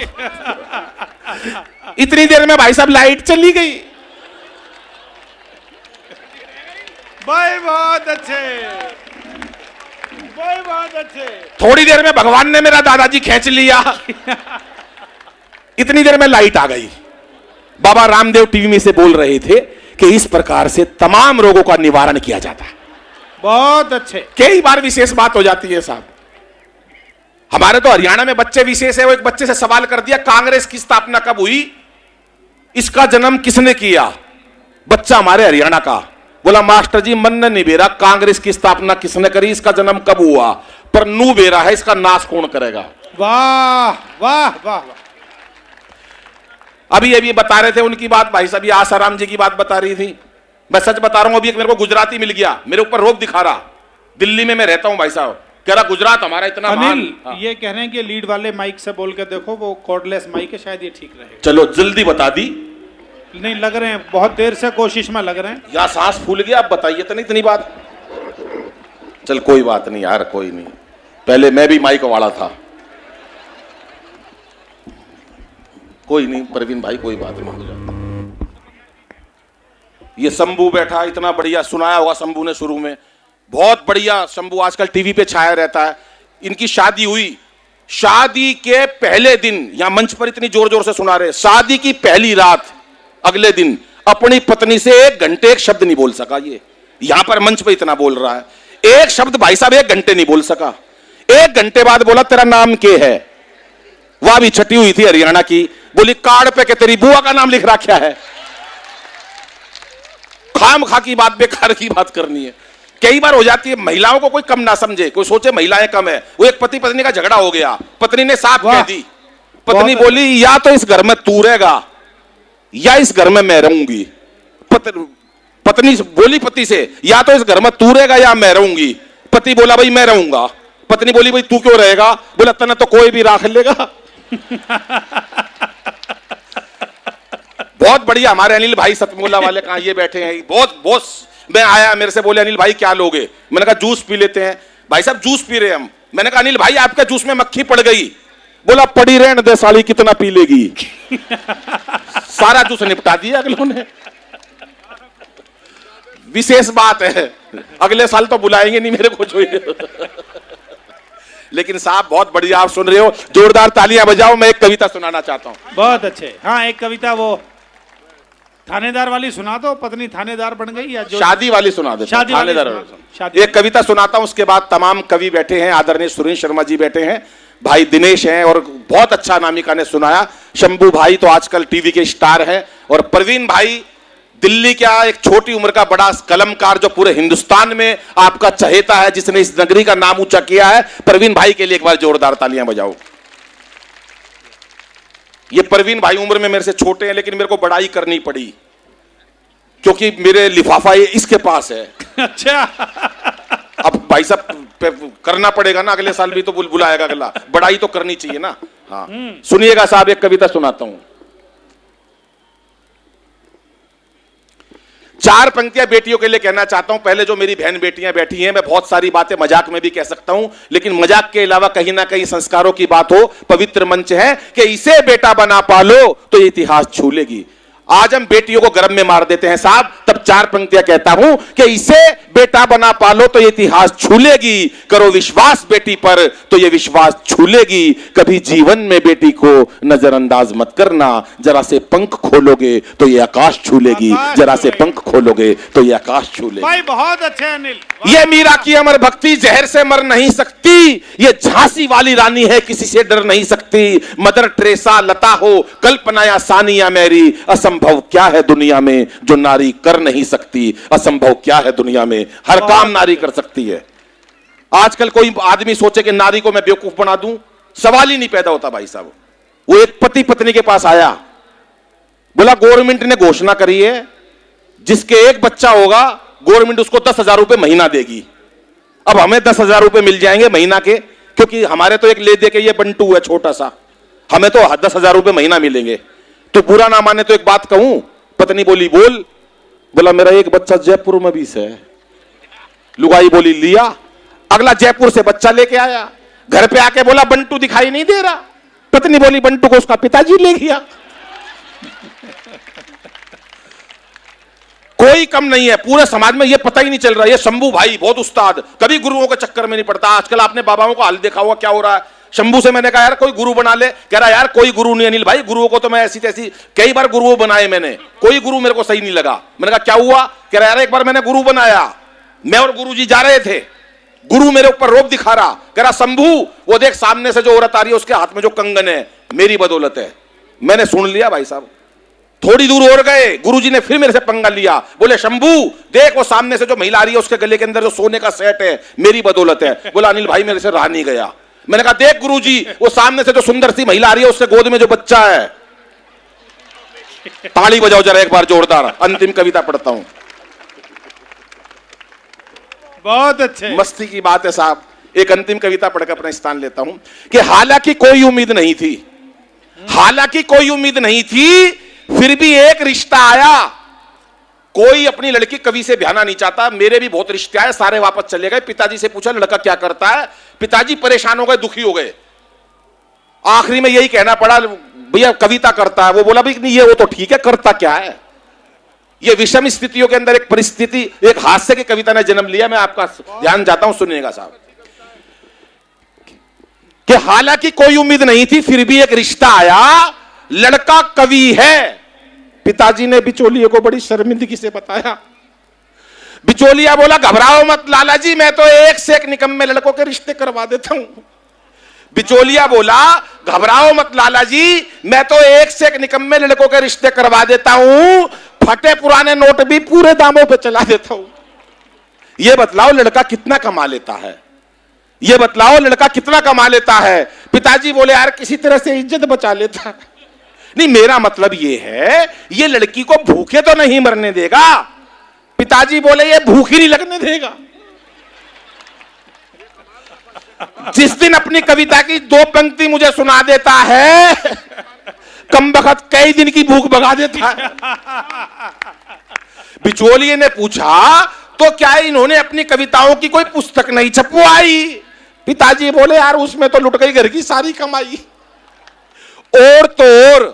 इतनी देर में भाई साहब लाइट चली गई। भाई बहुत अच्छे, भाई बहुत अच्छे। थोड़ी देर में भगवान ने मेरा दादाजी खींच लिया। इतनी देर में लाइट आ गई। बाबा रामदेव टीवी में से बोल रहे थे कि इस प्रकार से तमाम रोगों का निवारण किया जाता है। बहुत अच्छे। कई बार विशेष बात हो जाती है साहब। हमारे तो हरियाणा में बच्चे विशेष है। वो एक बच्चे से सवाल कर दिया कांग्रेस की स्थापना कब हुई, इसका जन्म किसने किया? बच्चा हमारे हरियाणा का बोला मास्टर जी मन नहीं बेरा, कांग्रेस की स्थापना किसने करी, इसका जन्म कब हुआ, पर नू बेरा है, इसका नाश कौन करेगा? वाह वाह वाह। अभी अभी बता रहे थे उनकी बात भाई साहब, आसाराम जी की बात बता रही थी। मैं सच बता रहा हूं, अभी एक मेरे को गुजराती मिल गया, मेरे ऊपर रोब दिखा रहा। दिल्ली में मैं रहता हूं भाई साहब, कह रहा गुजरात हमारा इतना अनिल, ये कह रहे हैं कि लीड वाले माइक से बोल के देखो, वो कॉर्डलेस माइक है, शायद ये ठीक रहेगा। चलो जल्दी बता दी। नहीं लग रहे हैं, बहुत देर से कोशिश में लग रहे हैं। यार सांस फूल गया, आप बताइए तो नहीं इतनी बात। चल कोई बात नहीं यार, कोई नहीं, पहले मैं भी माइक वाला था। कोई नहीं प्रवीण भाई, कोई बात नहीं, हो जाता। ये शंभू बैठा, इतना बढ़िया सुनाया होगा शंभू ने शुरू में, बहुत बढ़िया। शंभू आजकल टीवी पे छाया रहता है। इनकी शादी हुई, शादी के पहले दिन यहां मंच पर इतनी जोर जोर से सुना रहे, शादी की पहली रात अगले दिन अपनी पत्नी से 1 घंटे एक शब्द नहीं बोल सका। ये यहां पर मंच पे इतना बोल रहा है, एक शब्द भाई साहब 1 घंटे नहीं बोल सका। 1 घंटे बाद बोला तेरा नाम क्या है? वह भी छटी हुई थी हरियाणा की, बोली कार्ड पे के तेरी बुआ का नाम लिख रखा है। खाम खा की बात, बेकार की बात करनी है। कई बार हो जाती है, महिलाओं को कोई कम ना समझे, कोई सोचे महिलाएं कम है। वो एक पति पत्नी का झगड़ा हो गया, पत्नी ने साफ कह दी, पत्नी बोली या तो इस घर में तू रहेगा या इस घर में मैं रहूंगी। पत्नी बोली पति से या तो इस घर में तू रहेगा या मैं रहूंगी। पति बोला भाई मैं रहूंगा। पत्नी बोली भाई तू क्यों रहेगा? बोला तने तो कोई भी राख लेगा। बहुत बढ़िया। हमारे अनिल भाई सतमोला वाले कहां ये बैठे हैं, बहुत बॉस। मैं आया, मेरे से बोले अनिल भाई क्या लोगे? मैंने कहा जूस पी लेते हैं। भाई साहब जूस पी रहे हम। मैंने कहा अनिल भाई आपके जूस में मक्खी पड़ गई। बोला पड़ी रहने दे साली, कितना पी लेगी। सारा जूस निपटा दिया अगलों ने। विशेष बात है, अगले साल तो बुलाएंगे नहीं मेरे को जो। लेकिन साहब बहुत बढ़िया, आप सुन रहे हो, जोरदार तालियां बजाओ। मैं एक कविता सुनाना चाहता हूं। बहुत अच्छे। हाँ एक कविता वो थानेदार वाली सुना दो, पत्नी थानेदार बन गई, या जो शादी वाली सुना दे। शादी थानेदार एक कविता सुनाता हूं, उसके बाद तमाम कवि बैठे हैं, आदरणीय सुरेश शर्मा जी बैठे हैं, भाई दिनेश हैं, और बहुत अच्छा अनामिका ने सुनाया। शंभू भाई तो आजकल टीवी के स्टार हैं, और प्रवीण भाई दिल्ली का एक छोटी उम्र का बड़ा कलमकार जो पूरे हिंदुस्तान में आपका चहेता है, जिसने इस नगरी का नाम ऊंचा किया है। प्रवीण भाई के लिए एक बार जोरदार तालियां बजाओ। ये प्रवीण भाई उम्र में मेरे से छोटे हैं, लेकिन मेरे को बड़ाई करनी पड़ी क्योंकि मेरे लिफाफा ये इसके पास है। अच्छा अब भाई साहब करना पड़ेगा ना, अगले साल भी तो बुलाएगा अगला, बड़ाई तो करनी चाहिए ना। हाँ सुनिएगा साहब, एक कविता सुनाता हूं। 4 पंक्तियां बेटियों के लिए कहना चाहता हूं। पहले जो मेरी बहन बेटियां बैठी हैं, मैं बहुत सारी बातें मजाक में भी कह सकता हूं, लेकिन मजाक के अलावा कहीं ना कहीं संस्कारों की बात हो, पवित्र मंच है कि इसे बेटा बना पालो तो ये इतिहास छू लेगी। आज हम बेटियों को गर्भ में मार देते हैं साहब, तब 4 पंक्तियां कहता हूं कि इसे बेटा बना पालो तो ये इतिहास छू लेगी, करो विश्वास बेटी पर तो ये विश्वास छू लेगी, कभी जीवन में बेटी को नजरअंदाज मत करना, जरा से पंख खोलोगे तो ये आकाश छू लेगी, जरा से पंख खोलोगे तो ये आकाश छू लेगी। भाई बहुत अच्छे अनिल। ये मीरा की अमर भक्ति जहर से मर नहीं सकती, ये झांसी वाली रानी है किसी से डर नहीं सकती, मदर टेरेसा लता हो कल्पना या सानिया मेरी, असंभव क्या है दुनिया में जो नारी कर नहीं सकती, असंभव क्या है दुनिया में हर काम नारी कर सकती है। आजकल कोई आदमी सोचे कि नारी को मैं बेवकूफ बना दूं, सवाल ही नहीं पैदा होता भाई साहब। वो एक पति पत्नी के पास आया, बोला गवर्नमेंट ने घोषणा करी है जिसके एक बच्चा होगा गवर्नमेंट उसको 10,000 रुपए महीना देगी। अब हमें 10,000 रुपए मिल जाएंगे महीना के, क्योंकि हमारे तो एक ले दे के ये बंटू है छोटा सा, हमें तो 10,000 रुपए महीना मिलेंगे। तो बुरा ना माने तो एक बात कहूं, पत्नी बोली बोल, बोला मेरा एक बच्चा जयपुर में भी है। लुगाई बोली लिया, अगला जयपुर से बच्चा लेके आया, घर पे आके बोला बंटू दिखाई नहीं दे रहा, पत्नी बोली बंटू को उसका पिताजी ले गया। कोई कम नहीं है पूरे समाज में, ये पता ही नहीं चल रहा। ये शंभू भाई बहुत उस्ताद, कभी गुरुओं के चक्कर में नहीं पड़ता। आजकल आपने बाबाओं का हाल देखा हुआ क्या हो रहा है। शंभू से मैंने कहा यार कोई गुरु बना ले, कह रहा यार कोई गुरु नहीं अनिल भाई, गुरुओं को तो मैं ऐसी तैसी कई बार गुरुओं बनाए मैंने, कोई गुरु मेरे को सही नहीं लगा। मैंने कहा क्या हुआ, कह रहा यार एक बार मैंने गुरु बनाया, मैं और गुरु जी जा रहे थे, गुरु मेरे ऊपर रोब दिखा रहा, कह रहा शंभू वो देख सामने से जो औरत आ रही है उसके हाथ में जो कंगन है मेरी बदौलत है। मैंने सुन लिया भाई साहब, थोड़ी दूर और गए, गुरुजी ने फिर मेरे से पंगा लिया, बोले शंभू देख वो सामने से जो महिला आ रही है उसके गले के अंदर जो सोने का सेट है मेरी बदौलत है। बोला अनिल भाई मेरे से रहा नहीं गया। मैंने कहा देख गुरुजी वो सामने से जो सुंदर सी महिला आ रही है उसके गोद में जो बच्चा है। ताली बजाओ जरा एक बार जोरदार, अंतिम कविता पढ़ता हूं। बहुत अच्छे, मस्ती की बात है साहब। एक अंतिम कविता पढ़कर अपना स्थान लेता हूं कि हालांकि कोई उम्मीद नहीं थी, हालांकि कोई उम्मीद नहीं थी, फिर भी एक रिश्ता आया। कोई अपनी लड़की कवि से ब्याहना नहीं चाहता, मेरे भी बहुत रिश्ते आए, सारे वापस चले गए। पिताजी से पूछा लड़का क्या करता है, पिताजी परेशान हो गए, दुखी हो गए। आखिरी में यही कहना पड़ा भैया कविता करता है। वो बोला भाई नहीं ये वो तो ठीक है, करता क्या है। ये विषम स्थितियों के अंदर एक परिस्थिति, एक हास्य की कविता ने जन्म लिया। मैं आपका ध्यान जाता हूं, सुनिएगा साहब कि हालांकि कोई उम्मीद नहीं थी फिर भी एक रिश्ता आया, लड़का कवि है। पिताजी ने बिचौलिए को बड़ी शर्मिंदगी से बताया। बिचौलिया बोला घबराओ मत लाला जी, मैं तो एक से एक निकम्मे लड़कों के रिश्ते करवा देता हूं। बिचौलिया बोला घबराओ मत लाला जी, मैं तो एक से एक निकम्मे लड़कों के रिश्ते करवा देता हूं, फटे पुराने नोट भी पूरे दामों पे चला देता हूं। यह बतलाओ लड़का कितना कमा लेता है, यह बतलाओ लड़का कितना कमा लेता है। पिताजी बोले यार किसी तरह से इज्जत बचा लेता है। नहीं मेरा मतलब ये है ये लड़की को भूखे तो नहीं मरने देगा। पिताजी बोले ये भूख ही नहीं लगने देगा। जिस दिन अपनी कविता की 2 पंक्ति मुझे सुना देता है, कमबख्त कई दिन की भूख भगा देता है। बिचौलिए ने पूछा तो क्या इन्होंने अपनी कविताओं की कोई पुस्तक नहीं छपवाई। पिताजी बोले यार उसमें तो लुट गई घर की सारी कमाई। और तो और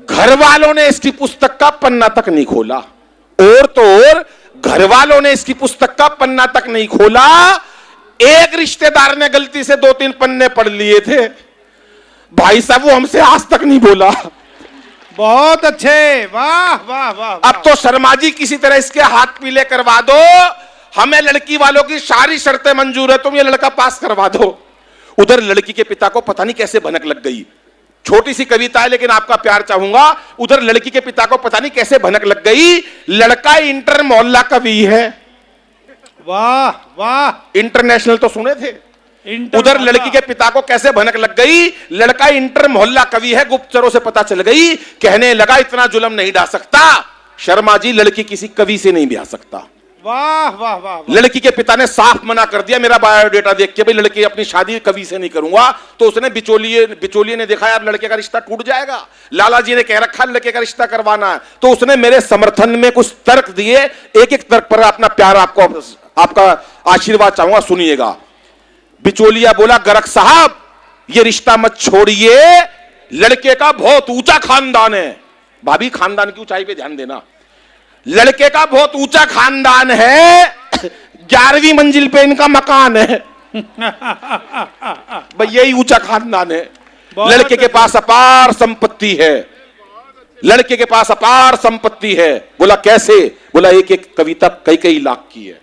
घर वालों ने इसकी पुस्तक का पन्ना तक नहीं खोला, और तो और घर वालों ने इसकी पुस्तक का पन्ना तक नहीं खोला। एक रिश्तेदार ने गलती से 2-3 पन्ने पढ़ लिए थे, भाई साहब वो हमसे आज तक नहीं बोला। बहुत अच्छे, वाह वाह वाह। अब तो शर्मा जी किसी तरह इसके हाथ पीले करवा दो, हमें लड़की वालों की सारी शर्तें मंजूर है, तुम ये लड़का पास करवा दो। उधर लड़की के पिता को पता नहीं कैसे भनक लग गई। छोटी सी कविता है लेकिन आपका प्यार चाहूंगा। उधर लड़की के पिता को पता नहीं कैसे भनक लग गई, लड़का इंटर मोहल्ला कवि है। वाह वाह, इंटरनेशनल तो सुने थे। उधर लड़की के पिता को कैसे भनक लग गई, लड़का इंटर मोहल्ला कवि है। गुप्तचरों से पता चल गई, कहने लगा इतना जुल्म नहीं ढा सकता शर्मा जी, लड़की किसी कवि से नहीं ब्याह सकता। वाह वाह वाह। लड़की के पिता ने साफ मना कर दिया, मेरा बायोडेटा देख के, भाई लड़की अपनी शादी कवि से नहीं करूंगा। तो उसने बिचौलिए ने देखा यार लड़के का रिश्ता टूट जाएगा, लाला जी ने कह रखा लड़के का रिश्ता करवाना है, तो उसने मेरे समर्थन में कुछ तर्क दिए। एक एक तर्क पर अपना प्यार आपका आशीर्वाद चाहूंगा, सुनिएगा। बिचौलिया बोला, गरक साहब ये रिश्ता मत छोड़िए, लड़के का बहुत ऊंचा खानदान है। भाभी खानदान की ऊंचाई पे ध्यान देना, लड़के का बहुत ऊंचा खानदान है, 11वीं मंजिल पे इनका मकान है। भाई यही ऊंचा खानदान है। लड़के के पास अपार संपत्ति है, लड़के के पास अपार संपत्ति है। बोला कैसे? बोला एक एक कविता कई कई लाख की है।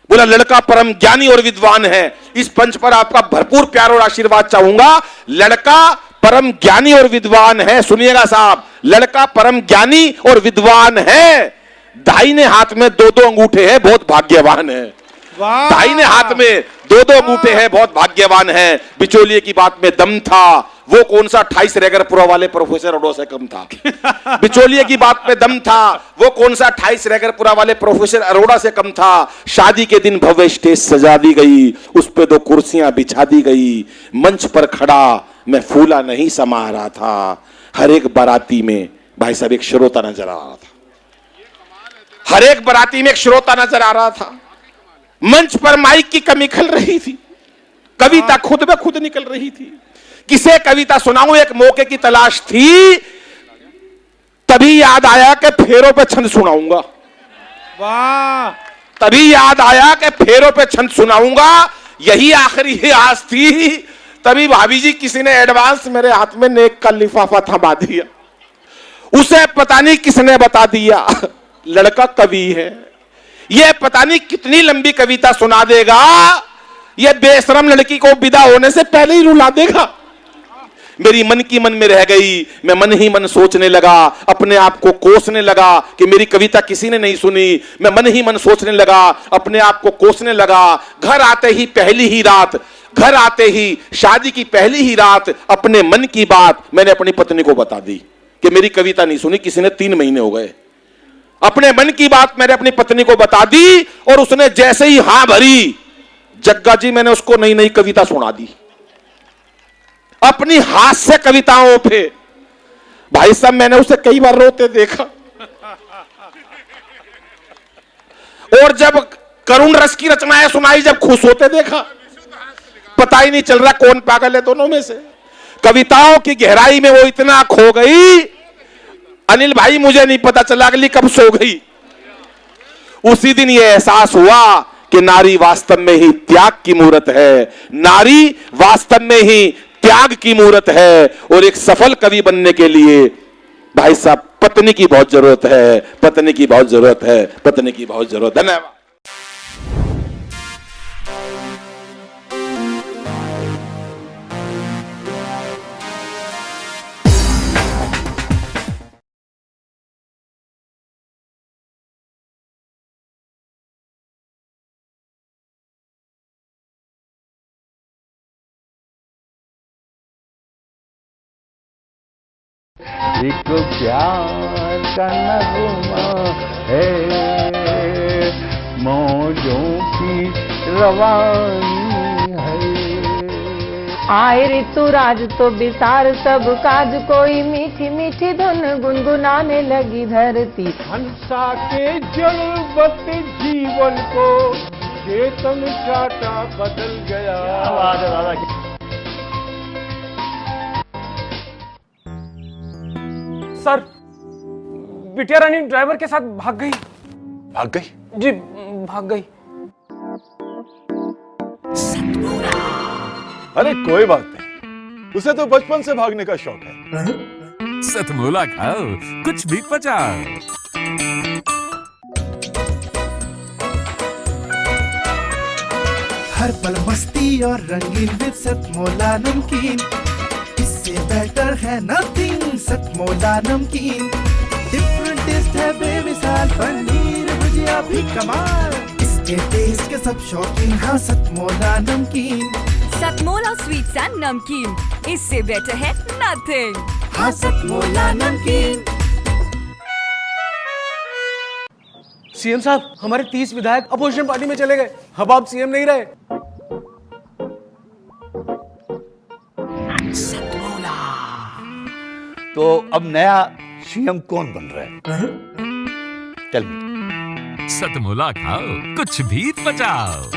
बोला लड़का परम ज्ञानी और विद्वान है। इस पंच पर आपका भरपूर प्यार और आशीर्वाद चाहूंगा। लड़का परम ज्ञानी और विद्वान है, सुनिएगा साहब, लड़का परम ज्ञानी और विद्वान है। दाहिने हाथ में 2-2 अंगूठे हैं, बहुत भाग्यवान है। दाहिने हाथ में 2-2 अंगूठे हैं, बहुत भाग्यवान है। बिचौलिए की बात में दम था, वो कौन सा 28 रैगरपुरा वाले प्रोफेसर अरोड़ा से कम था। बिचौलिए की बात में दम था, वो कौन सा 28 रैगरपुरा वाले प्रोफेसर अरोड़ा से कम था। शादी के दिन भव्य स्टेज सजा दी गई, उस पे 2 कुर्सियां बिछा दी गई। मंच पर खड़ा मैं फूला नहीं समा रहा था। हर एक बाराती में भाई साहब एक श्रोता नजर आ रहा था, हर एक बाराती में एक श्रोता नजर आ रहा था। मंच पर माइक की कमी खल रही थी, कविता खुद ब खुद निकल रही थी। किसे कविता सुनाऊं, एक मौके की तलाश थी। तभी याद आया कि फेरों पे छंद सुनाऊंगा। वाह। तभी याद आया कि फेरों पे छंद सुनाऊंगा, यही आखिरी ही आस थी। तभी भाभी जी किसी ने एडवांस मेरे हाथ में नेक का लिफाफा थमा दिया। उसे पता नहीं किसने बता दिया लड़का कवि है। यह पता नहीं कितनी लंबी कविता सुना देगा, यह बेशरम लड़की को विदा होने से पहले ही रुला देगा। मेरी मन की मन में रह गई, मैं मन ही मन सोचने लगा, अपने आप को कोसने लगा कि मेरी कविता किसी ने नहीं सुनी। मैं मन ही मन सोचने लगा, अपने आप को कोसने लगा। घर आते ही पहली ही रात, घर आते ही शादी की पहली ही रात अपने मन की बात मैंने अपनी पत्नी को बता दी कि मेरी कविता नहीं सुनी किसी ने, 3 महीने हो गए। अपने मन की बात मैंने अपनी पत्नी को बता दी और उसने जैसे ही हां भरी, जग्गा जी मैंने उसको नई नई कविता सुना दी अपनी हास्य कविताओं पे। भाई साहब मैंने उसे कई बार रोते देखा, और जब करुण रस की रचनाएं सुनाई जब खुश होते देखा। पता ही नहीं चल रहा कौन पागल है दोनों में से। कविताओं की गहराई में वो इतना खो गई, अनिल भाई मुझे नहीं पता चला अगली कब सो गई। उसी दिन ये एहसास हुआ कि नारी वास्तव में ही त्याग की मूरत है, नारी वास्तव में ही त्याग की मूरत है। और एक सफल कवि बनने के लिए भाई साहब पत्नी की बहुत जरूरत है, पत्नी की बहुत जरूरत है, पत्नी की बहुत जरूरत। धन्यवाद। एक प्यार का नगमा है, मौजों की रवानी है। आए ऋतुराज तो बिसार सब काज, कोई मीठी मीठी धुन गुनगुनाने लगी धरती। हंसा के जलवत जीवन को चेतन चाटा बदल गया। सर, बिटिया रानी ड्राइवर के साथ भाग गई। भाग गई? जी भाग गई। अरे कोई बात नहीं, उसे तो बचपन से भागने का शौक है। सतमोला खाओ, कुछ भी पचाओ। हर पल मस्ती और रंगीन विद सतमोला नमकीन, इससे बेटर है नथिंग। सतमोला नमकीन डिफरेंट टेस्ट है बेमिसाल, पनीर भुजिया भी कमाल। इसके टेस्ट के सब शौकीन, हाँ सतमोला नमकीन। सतमोला स्वीट्स एंड नमकीन, इससे बेटर है नथिंग। हाँ सतमोला नमकीन। सीएम साहब हमारे 30 विधायक अपोजिशन पार्टी में चले गए। अब आप सीएम नहीं रहे। तो अब नया सीएम कौन बन रहा है? Tell me. सतमोला खाओ, कुछ भी पचाओ।